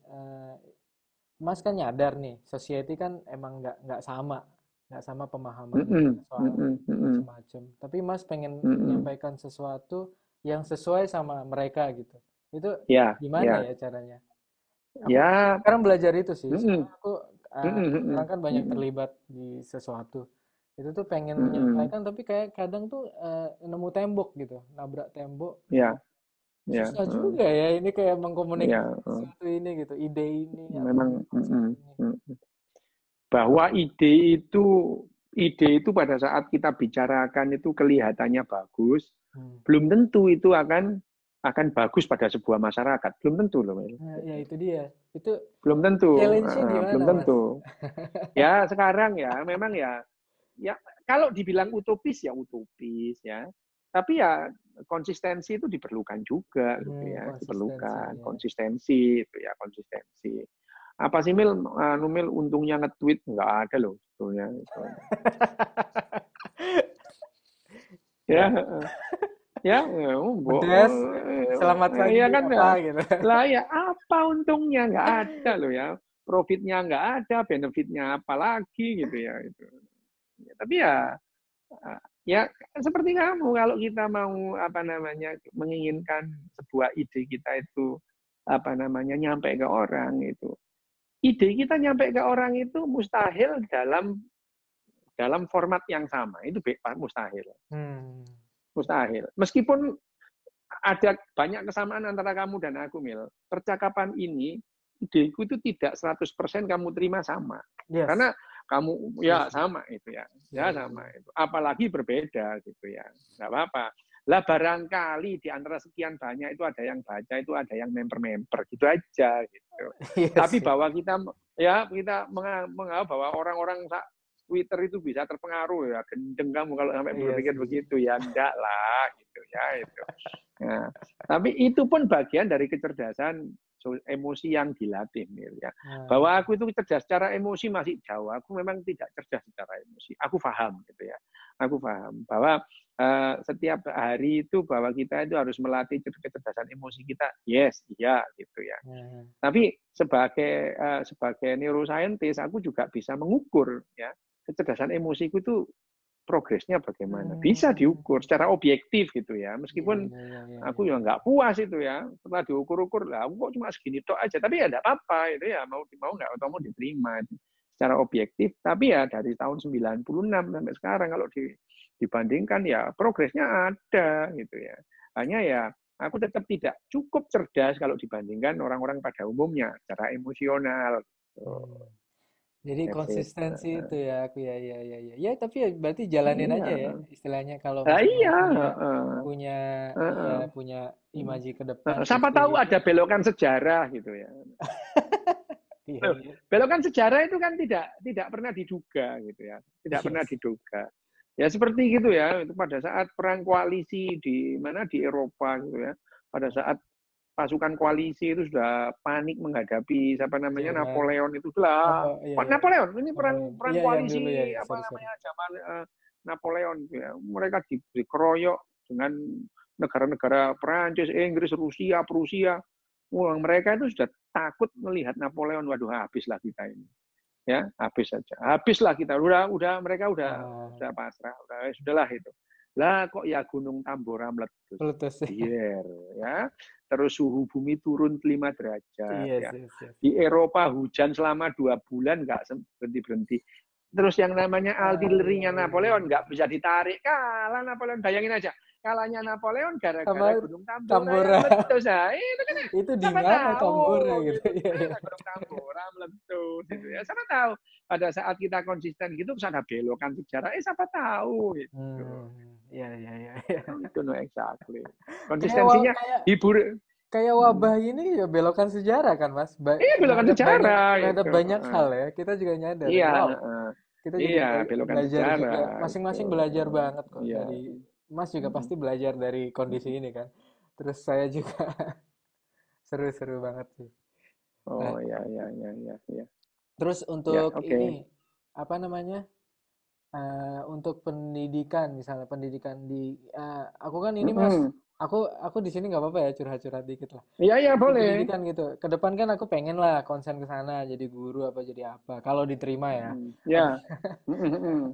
Speaker 2: Mas kan nyadar nih, society kan emang nggak sama pemahamannya soal macam-macam. Tapi Mas pengen menyampaikan sesuatu yang sesuai sama mereka gitu. Itu gimana ya caranya? Aku sekarang belajar itu sih. Sekarang kan banyak terlibat di sesuatu. Itu tuh pengen menyampaikan tapi kayak kadang tuh nemu tembok gitu, nabrak tembok. Susah juga ya ini kayak mengkomunikasikan sesuatu ini gitu, ide ini
Speaker 1: memang bahwa ide itu pada saat kita bicarakan itu kelihatannya bagus, belum tentu itu akan bagus pada sebuah masyarakat, belum tentu loh.
Speaker 2: Ya itu dia, itu
Speaker 1: belum tentu, belum tentu. Ya sekarang ya memang ya kalau dibilang utopis ya utopis ya, tapi ya konsistensi itu diperlukan juga gitu ya, diperlukan konsistensi itu ya, konsistensi. Apa sih Mil untungnya nge-tweet nggak ada loh sebetulnya. Ya,
Speaker 2: Bedes, selamat pagi
Speaker 1: ya kan
Speaker 2: apa gitu.
Speaker 1: Lah ya apa untungnya, nggak ada loh ya, profitnya nggak ada, benefitnya apalagi gitu ya itu. Ya, tapi ya seperti kamu, kalau kita mau menginginkan sebuah ide kita itu nyampe ke orang itu, ide kita nyampe ke orang itu mustahil dalam format yang sama, itu mustahil. Mustahil. Meskipun ada banyak kesamaan antara kamu dan aku, Mil. Percakapan ini, ideku itu tidak 100% kamu terima sama. Yes. Karena kamu sama itu ya. Ya sama itu. Apalagi berbeda gitu ya. Enggak apa-apa. Lah barangkali di antara sekian banyak itu ada yang baca, itu ada yang member gitu aja gitu. Yes. Tapi bahwa kita menganggap bahwa orang-orang Twitter itu bisa terpengaruh ya, gendeng kamu kalau sampai berpikir begitu ya, enggak lah gitu ya itu. Nah, tapi itu pun bagian dari kecerdasan emosi yang dilatih, Mil, ya. Bahwa aku itu cerdas secara emosi masih jauh. Aku memang tidak cerdas secara emosi. Aku paham gitu ya. Aku paham bahwa setiap hari itu bahwa kita itu harus melatih kecerdasan emosi kita. Yes, iya gitu ya. Tapi sebagai neuroscientist aku juga bisa mengukur ya kecerdasan emosiku itu progresnya bagaimana. Bisa diukur secara objektif gitu ya. Meskipun aku ya nggak puas itu ya. Setelah diukur-ukur, lah aku kok cuma segini tok aja. Tapi ya nggak apa-apa itu ya. Mau nggak atau mau diterima itu secara objektif. Tapi ya dari tahun 96 sampai sekarang kalau dibandingkan ya progresnya ada gitu ya. Hanya ya aku tetap tidak cukup cerdas kalau dibandingkan orang-orang pada umumnya secara emosional.
Speaker 2: Jadi konsistensi itu ya aku ya. Tapi ya berarti jalanin aja ya istilahnya kalau punya imaji ke depan.
Speaker 1: Siapa tahu ada belokan sejarah gitu ya. Belokan sejarah itu kan tidak pernah diduga gitu ya. Tidak pernah diduga. Ya seperti gitu ya, itu pada saat perang koalisi di Eropa gitu ya. Pada saat pasukan koalisi itu sudah panik menghadapi Napoleon itu lah. Napoleon ini perang koalisi zaman Napoleon ya. Mereka dikeroyok dengan negara-negara Perancis, Inggris, Rusia, Prusia. Mereka itu sudah takut melihat Napoleon. Waduh, habislah kita ini. Ya, habislah kita. Udah mereka udah pasrah. Sudahlah itu. Lah kok ya Gunung Tambora meletus. Ya. Terus suhu bumi turun 5 derajat. Di Eropa hujan selama 2 bulan nggak berhenti-berhenti. Terus yang namanya artilerinya Napoleon nggak bisa ditarik, kalah Napoleon. Bayangin aja, kalahnya Napoleon gara-gara
Speaker 2: Sama
Speaker 1: Gunung Tambora yang
Speaker 2: Tambora.
Speaker 1: meletus. Nah, itu kan
Speaker 2: Itu di
Speaker 1: siapa
Speaker 2: mana Tambora
Speaker 1: tahu
Speaker 2: gitu.
Speaker 1: gitu.
Speaker 2: Iya, iya.
Speaker 1: Nah, Gunung Tambora meletus gitu ya. Siapa tahu pada saat kita konsisten gitu terus ada belokan sejarah, siapa tahu gitu.
Speaker 2: Iya, iya, iya, iya.
Speaker 1: Itu no exactly.
Speaker 2: Kayak wa-
Speaker 1: Konsistensinya
Speaker 2: kayak
Speaker 1: hibur.
Speaker 2: kayak wabah ini ya belokan sejarah kan, Mas?
Speaker 1: Iya, belokan sejarah
Speaker 2: Terhadap
Speaker 1: gitu.
Speaker 2: banyak hal ya. Kita juga nyadar ya.
Speaker 1: Iya,
Speaker 2: Wow, kita juga
Speaker 1: iya, belokan
Speaker 2: belajar juga.
Speaker 1: sejarah itu.
Speaker 2: Masing-masing belajar banget kok
Speaker 1: Iya.
Speaker 2: dari Mas juga pasti belajar dari kondisi ini kan. Terus saya juga seru-seru banget sih. Nah,
Speaker 1: Oh, ya, ya, ya, ya, ya.
Speaker 2: terus
Speaker 1: Ya,
Speaker 2: untuk
Speaker 1: oke.
Speaker 2: ini apa namanya? Untuk pendidikan misalnya pendidikan di aku kan ini Mas,
Speaker 1: Mm-mm.
Speaker 2: aku di sini nggak apa-apa ya curhat-curhat dikit lah.
Speaker 1: Iya, iya,
Speaker 2: Di
Speaker 1: boleh.
Speaker 2: pendidikan gitu. Ke depan kan aku pengen lah konsen ke sana jadi guru apa jadi apa. Kalau diterima ya. Tapi
Speaker 1: Ya. Mm-mm.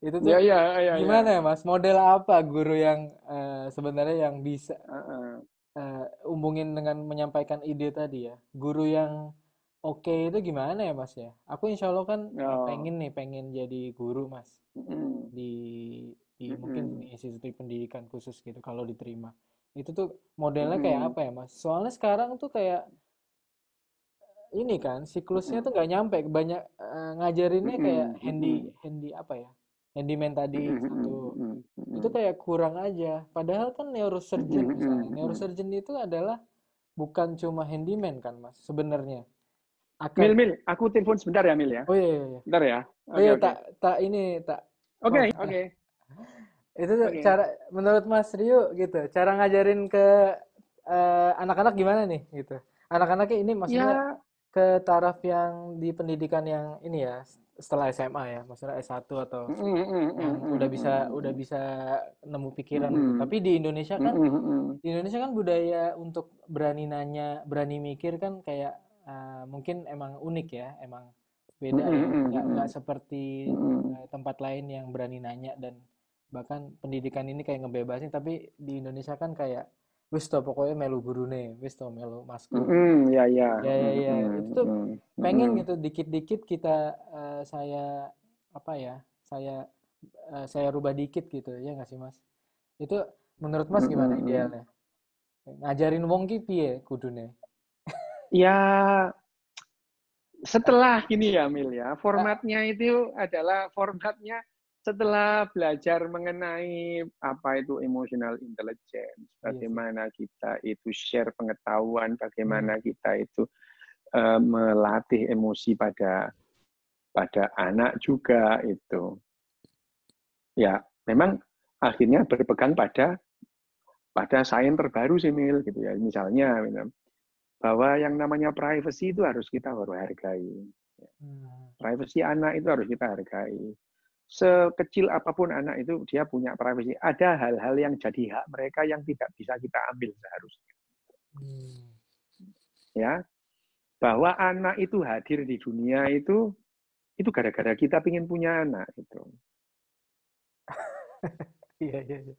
Speaker 2: itu tuh
Speaker 1: Ya, ya, ya,
Speaker 2: gimana
Speaker 1: ya.
Speaker 2: ya Mas? Model apa guru yang sebenarnya yang bisa
Speaker 1: Uh-uh.
Speaker 2: hubungin dengan menyampaikan ide tadi ya. Guru yang oke itu gimana ya Mas ya? Aku insya Allah kan
Speaker 1: Oh.
Speaker 2: pengen jadi guru Mas
Speaker 1: Mm-mm.
Speaker 2: di mungkin di
Speaker 1: Mm-mm.
Speaker 2: institusi pendidikan khusus gitu kalau diterima. Itu tuh modelnya kayak
Speaker 1: Mm-mm.
Speaker 2: apa ya Mas? Soalnya sekarang tuh kayak ini kan siklusnya tuh
Speaker 1: Mm-mm.
Speaker 2: nggak nyampe banyak ngajarinnya kayak
Speaker 1: Mm-mm. Mm-mm.
Speaker 2: handy apa ya handyman tadi
Speaker 1: Mm-mm.
Speaker 2: satu
Speaker 1: Mm-mm.
Speaker 2: itu
Speaker 1: Mm-mm.
Speaker 2: kayak kurang aja padahal kan neurosurgeon misalnya
Speaker 1: Mm-mm.
Speaker 2: neurosurgeon itu adalah bukan cuma handyman kan mas sebenarnya akan
Speaker 1: Mil, Mil, aku telepon sebentar ya, Mil ya.
Speaker 2: oh iya iya iya.
Speaker 1: Bentar ya.
Speaker 2: Oh
Speaker 1: Oke,
Speaker 2: iya
Speaker 1: oke.
Speaker 2: tak ini tak
Speaker 1: Oke,
Speaker 2: maaf
Speaker 1: oke.
Speaker 2: itu tuh
Speaker 1: Oke.
Speaker 2: cara menurut Mas Rio gitu cara ngajarin ke anak-anak gimana nih gitu anak-anaknya ini maksudnya
Speaker 1: Ya.
Speaker 2: ke taraf yang di pendidikan yang ini ya setelah SMA ya maksudnya S1 atau
Speaker 1: Mm-mm. Mm-mm.
Speaker 2: yang udah
Speaker 1: Mm-mm.
Speaker 2: bisa nemu pikiran gitu
Speaker 1: Mm-mm.
Speaker 2: tapi
Speaker 1: Mm-mm. Mm-mm.
Speaker 2: di Indonesia kan budaya untuk berani nanya berani mikir kan kayak mungkin emang unik ya emang beda
Speaker 1: Mm-mm.
Speaker 2: ya nggak
Speaker 1: Mm-mm.
Speaker 2: seperti
Speaker 1: Mm-mm.
Speaker 2: tempat lain yang berani nanya dan bahkan pendidikan ini kayak ngebebasin tapi di Indonesia kan kayak wis to pokoknya melu gurune wis to melu maskul
Speaker 1: Mm-mm. Ya, ya.
Speaker 2: ya ya ya itu
Speaker 1: Mm-mm.
Speaker 2: tuh
Speaker 1: Mm-mm.
Speaker 2: pengen
Speaker 1: Mm-mm.
Speaker 2: gitu dikit-dikit kita saya apa ya saya rubah dikit gitu ya nggak sih mas itu menurut mas gimana
Speaker 1: Mm-mm.
Speaker 2: idealnya ngajarin wong ki piye kudune
Speaker 1: Ya, setelah ini ya, Mil ya.
Speaker 2: Ah,
Speaker 1: Formatnya itu adalah formatnya setelah belajar mengenai apa itu emotional intelligence,
Speaker 2: iya sih
Speaker 1: bagaimana kita itu share pengetahuan,
Speaker 2: hmm.
Speaker 1: bagaimana kita itu melatih emosi pada anak juga itu. Ya, memang akhirnya berpegang pada sains terbaru sih, Mil, gitu ya. Misalnya, bahwa yang namanya privacy itu harus kita hargai.
Speaker 2: Hmm.
Speaker 1: Privacy anak itu harus kita hargai. Sekecil apapun anak itu dia punya privacy. Ada hal-hal yang jadi hak mereka yang tidak bisa kita ambil seharusnya.
Speaker 2: Hmm.
Speaker 1: Ya, bahwa anak itu hadir di dunia itu gara-gara kita ingin punya anak itu.
Speaker 2: Iya iya iya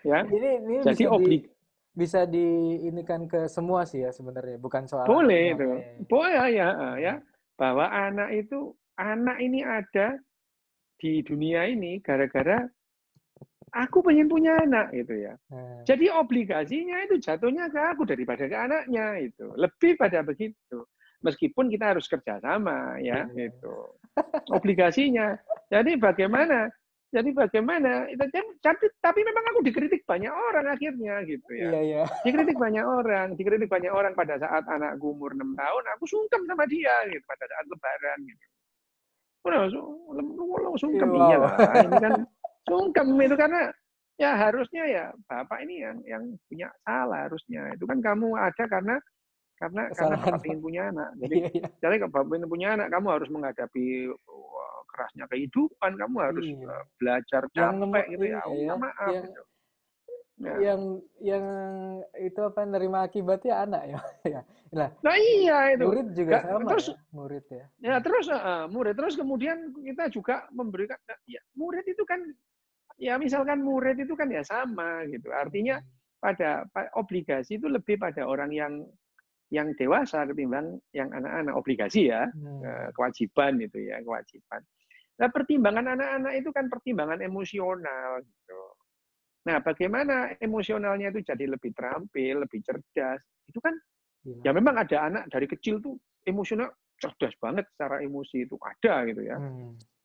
Speaker 1: Ya,
Speaker 2: ini
Speaker 1: jadi
Speaker 2: bisa diinikan ke semua sih ya sebenarnya bukan soal anak
Speaker 1: boleh
Speaker 2: doang
Speaker 1: itu.
Speaker 2: ya, ya.
Speaker 1: Boleh ya, ya.
Speaker 2: Hmm.
Speaker 1: Bahwa anak ini ada di dunia ini gara-gara aku pengen punya anak gitu ya.
Speaker 2: Nah,
Speaker 1: Jadi obligasinya itu jatuhnya ke aku daripada ke anaknya itu. Lebih pada begitu. Meskipun kita harus kerjasama
Speaker 2: iya
Speaker 1: ya
Speaker 2: iya
Speaker 1: itu. Obligasinya. Jadi bagaimana? Jadi bagaimana? Tapi memang aku dikritik banyak orang akhirnya gitu ya.
Speaker 2: iya iya
Speaker 1: Dikritik banyak orang pada saat anakku umur 6 tahun, aku sungkem sama dia gitu pada saat lebaran gitu.
Speaker 2: iya
Speaker 1: Sungkem
Speaker 2: wow
Speaker 1: iyalah. Ini kan sungkem itu karena ya harusnya ya bapak ini yang punya salah harusnya. Itu kan kamu ada karena
Speaker 2: kesalahan
Speaker 1: bapak ingin punya anak.
Speaker 2: iya iya
Speaker 1: Jadi kalau bapak ingin punya anak, kamu harus menghadapi kerasnya kehidupan. Kamu harus
Speaker 2: iya
Speaker 1: belajar
Speaker 2: yang
Speaker 1: capek gitu ya.
Speaker 2: iya ya
Speaker 1: Minta maaf
Speaker 2: yang
Speaker 1: gitu. Ya.
Speaker 2: yang itu apa nerima akibatnya anak ya ya lah
Speaker 1: Nah iya itu.
Speaker 2: murid juga
Speaker 1: Gak,
Speaker 2: sama
Speaker 1: terus
Speaker 2: ya murid ya
Speaker 1: ya terus murid terus kemudian kita juga memberikan ya murid itu kan ya misalkan murid itu kan ya sama gitu. Artinya
Speaker 2: Hmm.
Speaker 1: pada obligasi itu lebih pada orang yang dewasa ketimbang yang anak-anak obligasi ya
Speaker 2: Hmm.
Speaker 1: kewajiban itu ya kewajiban. Nah, pertimbangan anak-anak itu kan pertimbangan emosional gitu. Nah, bagaimana emosionalnya itu jadi lebih terampil, lebih cerdas? Itu kan ya memang ada anak dari kecil tuh emosional cerdas banget secara emosi itu ada gitu ya.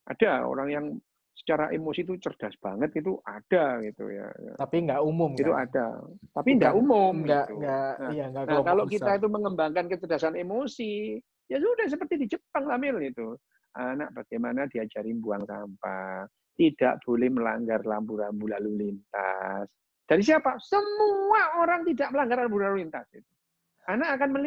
Speaker 1: Ada orang yang secara emosi itu cerdas banget itu ada gitu ya.
Speaker 2: Tapi nggak umum
Speaker 1: Itu
Speaker 2: kan?
Speaker 1: ada. Tapi nggak umum gitu.
Speaker 2: Nggak
Speaker 1: Nah,
Speaker 2: kelompok
Speaker 1: kalau
Speaker 2: besar.
Speaker 1: kita itu mengembangkan kecerdasan emosi, ya sudah seperti di Jepang lah Mil itu. Anak bagaimana diajarin buang sampah, tidak boleh melanggar lampu-lampu lalu lintas. Dari siapa? Semua orang tidak melanggar lampu lalu lintas itu. Anak akan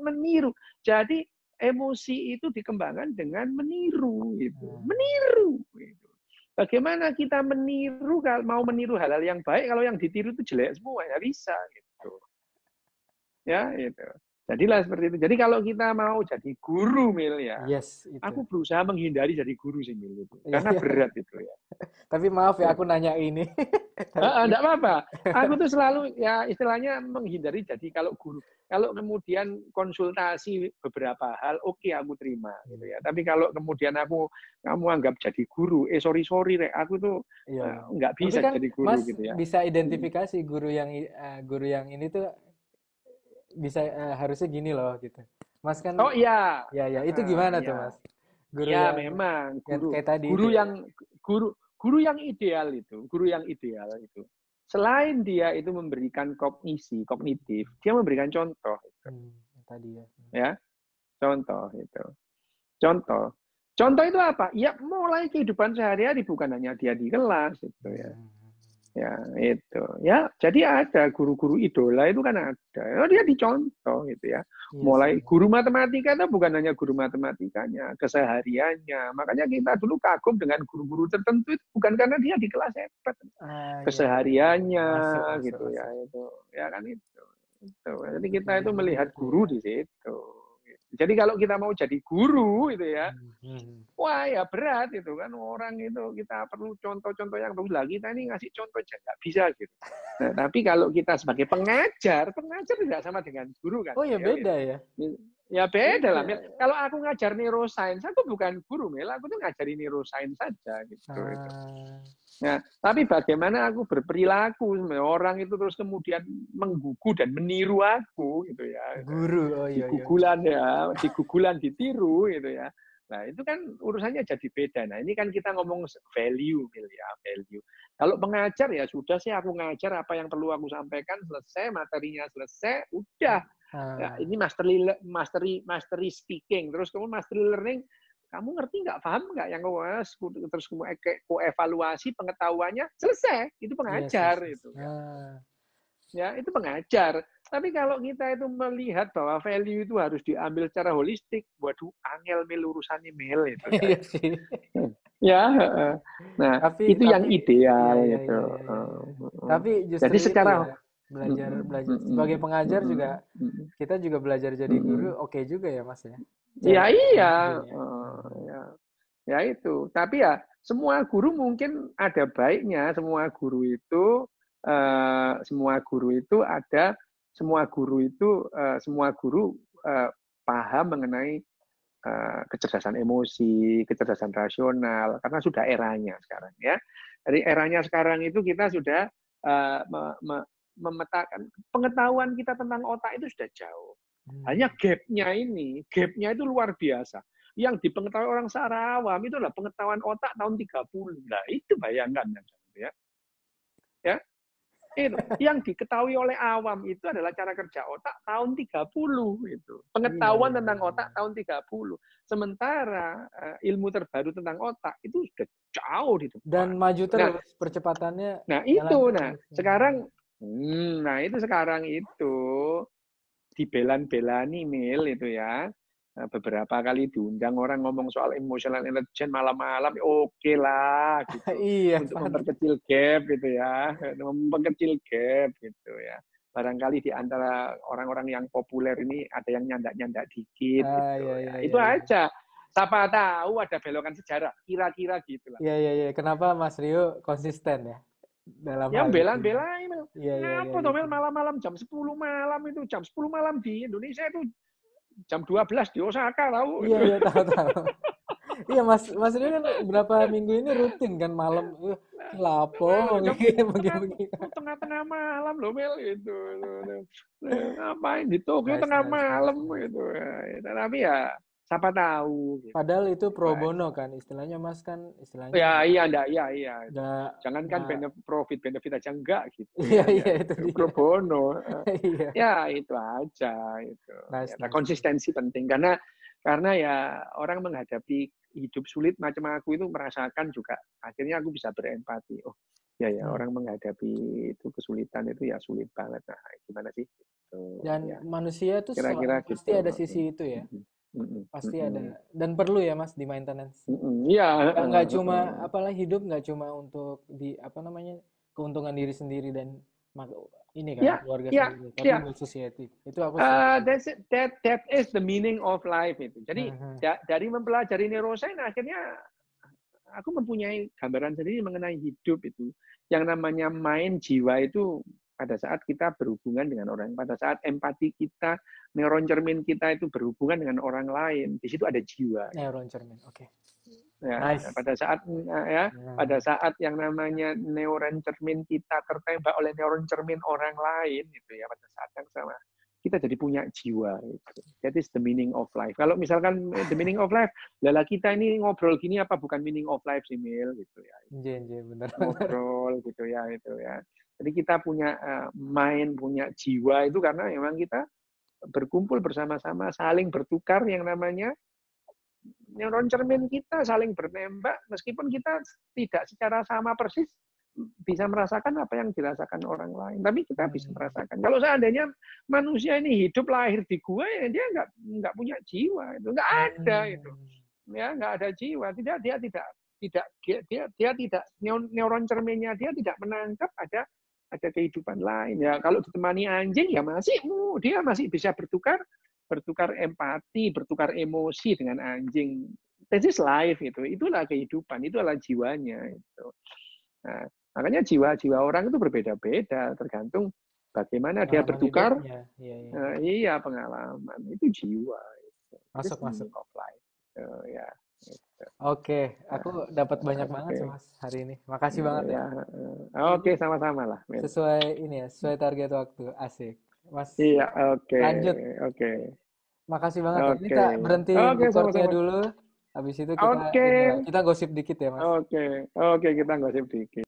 Speaker 1: meniru. Jadi emosi itu dikembangkan dengan meniru itu. Meniru gitu. Bagaimana kita meniru, kalau mau meniru hal-hal yang baik, kalau yang ditiru itu jelek semua, ya bisa gitu. Ya, itu. Jadilah seperti itu. Jadi kalau kita mau jadi guru, Mil ya,
Speaker 2: Yes, itu.
Speaker 1: aku berusaha menghindari jadi guru sih, Mil itu. Karena berat itu ya.
Speaker 2: Tapi maaf ya, aku nanya ini.
Speaker 1: Enggak apa-apa. Aku tuh selalu ya istilahnya menghindari jadi kalau guru. Kalau kemudian konsultasi beberapa hal, oke aku terima gitu ya. Tapi kalau kemudian kamu anggap jadi guru, sorry Rek, aku tuh nggak bisa
Speaker 2: kan
Speaker 1: jadi guru
Speaker 2: Mas
Speaker 1: gitu ya.
Speaker 2: bisa identifikasi guru yang ini tuh bisa harusnya gini loh gitu. Mas kan
Speaker 1: Oh iya.
Speaker 2: Ya itu gimana tuh Mas? Guru
Speaker 1: ya
Speaker 2: yang
Speaker 1: memang guru
Speaker 2: kayak tadi
Speaker 1: guru
Speaker 2: itu,
Speaker 1: yang guru yang ideal itu, guru yang ideal itu. Selain dia itu memberikan kognitif, dia memberikan contoh.
Speaker 2: Tadi ya.
Speaker 1: Ya, contoh itu. Contoh itu apa? Ya mulai kehidupan sehari-hari, bukan hanya dia di kelas itu ya. Ya, itu. Ya, jadi ada guru-guru idola itu kan ada. Dia dicontoh gitu ya. Mulai guru matematika itu bukan hanya guru matematikanya, kesehariannya. Makanya kita dulu kagum dengan guru-guru tertentu itu bukan karena dia di kelas hebat. Kesehariannya gitu ya, itu. Ya kan itu. Jadi kita itu melihat guru di situ. Jadi kalau kita mau jadi guru itu ya, wah ya berat itu kan, orang itu kita perlu contoh-contoh yang bagus lagi. Kita ini ngasih contoh aja nggak bisa gitu. Nah, tapi kalau kita sebagai pengajar tidak sama dengan guru kan.
Speaker 2: Oh ya beda ya.
Speaker 1: Ya beda lah. Mil. Kalau aku ngajar neuroscience, aku bukan guru Mil, aku tuh ngajari neuroscience saja gitu. Nah, tapi bagaimana aku berperilaku orang itu terus kemudian menggugu dan meniru aku gitu ya.
Speaker 2: Guru, oh iya.
Speaker 1: Di gugulan ditiru gitu ya. Nah, itu kan urusannya jadi beda. Nah, ini kan kita ngomong value ya, value. Kalau pengajar ya sudah sih aku ngajar apa yang perlu aku sampaikan, selesai, materinya selesai, udah. Nah, ini mastery speaking, terus kemudian mastery learning. Kamu ngerti nggak, paham nggak yang terus kemudian evaluasi pengetahuannya selesai, itu pengajar itu ya itu pengajar. Tapi kalau kita itu melihat bahwa value itu harus diambil secara holistik, waduh angel Mil urusannya Mil itu ya. Ya, nah itu yang ideal gitu.
Speaker 2: Tapi justru
Speaker 1: jadi secara
Speaker 2: belajar sebagai pengajar juga kita juga belajar jadi guru, oke juga ya Mas ya.
Speaker 1: Ya iya, ya itu. Tapi ya semua guru mungkin ada baiknya. Semua guru itu paham mengenai kecerdasan emosi, kecerdasan rasional, karena sudah eranya sekarang ya. Dari eranya sekarang itu kita sudah memetakan pengetahuan kita tentang otak itu sudah jauh. Hanya gapnya itu luar biasa. Yang dipengetahui orang secara awam itu adalah pengetahuan otak tahun 30. Nah, itu bayangkan ya. Ya. Itu. Yang diketahui oleh awam itu adalah cara kerja otak tahun 30 itu. Pengetahuan tentang otak tahun 30. Sementara ilmu terbaru tentang otak itu sudah jauh di depan.
Speaker 2: Dan maju terus percepatannya.
Speaker 1: Nah, sekarang itu dibelan-belani Mil itu ya. Beberapa kali diundang orang ngomong soal emotional intelligence malam-malam, oke lah gitu. Untuk memperkecil gap gitu ya. Memperkecil gap gitu ya. Barangkali di antara orang-orang yang populer ini ada yang nyandak-nyandak dikit gitu. Itu aja. Siapa tahu ada belokan sejarah, kira-kira gitu lah.
Speaker 2: Iya. Kenapa Mas Rio konsisten ya? Dalam
Speaker 1: yang bela-belain.
Speaker 2: Kenapa
Speaker 1: tuh malam-malam jam 10 malam itu, jam 10 malam di Indonesia itu jam 12 di Osaka tahu.
Speaker 2: Iya tahu. Iya Mas Rio kan berapa minggu ini rutin kan malam lapo begini.
Speaker 1: Tengah-tengah malam loh Mel itu. Ngapain di Tokyo tengah malam gitu. Tapi ya siapa tahu. Gitu.
Speaker 2: Padahal itu pro bono kan istilahnya Mas kan istilahnya.
Speaker 1: Ya iya enggak iya.
Speaker 2: Enggak,
Speaker 1: Jangankan benefit aja enggak gitu.
Speaker 2: Iya itu
Speaker 1: pro bono.
Speaker 2: Iya.
Speaker 1: Ya itu aja itu.
Speaker 2: Nice.
Speaker 1: Konsistensi penting karena ya orang menghadapi hidup sulit macam aku itu merasakan juga akhirnya aku bisa berempati. Oh ya orang menghadapi itu kesulitan itu ya sulit banget. Nah gimana sih? Gitu,
Speaker 2: dan
Speaker 1: ya.
Speaker 2: manusia itu
Speaker 1: kira-kira
Speaker 2: pasti
Speaker 1: gitu.
Speaker 2: ada sisi itu ya. Pasti ada dan perlu ya Mas di maintenance.
Speaker 1: Iya.
Speaker 2: Nggak cuma apalah hidup nggak cuma untuk di apa namanya keuntungan diri sendiri dan ini kan keluarga sendiri, tapi untuk society. Itu aku.
Speaker 1: That is the meaning of life itu. Jadi dari mempelajari neuroscience akhirnya aku mempunyai gambaran sendiri mengenai hidup itu. Yang namanya mind, jiwa itu pada saat kita berhubungan dengan orang, pada saat empati kita, neuron cermin kita itu berhubungan dengan orang lain, di situ ada jiwa.
Speaker 2: Neuron cermin, oke.
Speaker 1: Ya, nice. Pada saat yang namanya neuron cermin kita tertembak oleh neuron cermin orang lain, itu ya pada saat yang sama kita jadi punya jiwa. Gitu. That is the meaning of life. Kalau misalkan the meaning of life, lala kita ini ngobrol gini apa bukan meaning of life sih Mil gitu ya.
Speaker 2: Iya benar.
Speaker 1: Ngobrol gitu ya itu ya. Jadi kita punya mind, punya jiwa itu karena memang kita berkumpul bersama-sama, saling bertukar yang namanya neuron cermin kita saling bertembak, meskipun kita tidak secara sama persis bisa merasakan apa yang dirasakan orang lain, tapi kita bisa merasakan. Kalau seandainya manusia ini hidup lahir di gua, ya dia nggak punya jiwa, itu nggak ada itu, ya nggak ada jiwa, dia tidak neuron cerminnya dia tidak menangkap ada kehidupan lain. Ya kalau ditemani anjing ya dia masih bisa bertukar empati, bertukar emosi dengan anjing. This is life itu. Itulah kehidupan, itulah jiwanya itu. Nah, makanya jiwa orang itu berbeda-beda tergantung bagaimana dia bertukar. Iya, pengalaman. Itu jiwa.
Speaker 2: Masuk.
Speaker 1: Of life. Ya. Gitu.
Speaker 2: Oke, aku dapat banyak banget sih Mas hari ini. Makasih banget ya.
Speaker 1: Oke, sama-sama lah.
Speaker 2: Sesuai ini ya, sesuai target waktu. Asik. Mas.
Speaker 1: Iya, oke.
Speaker 2: Lanjut.
Speaker 1: Oke.
Speaker 2: Makasih banget ya. Ini kita berhenti recordnya dulu. Habis itu kita gosip dikit ya Mas.
Speaker 1: Oke, kita gosip dikit.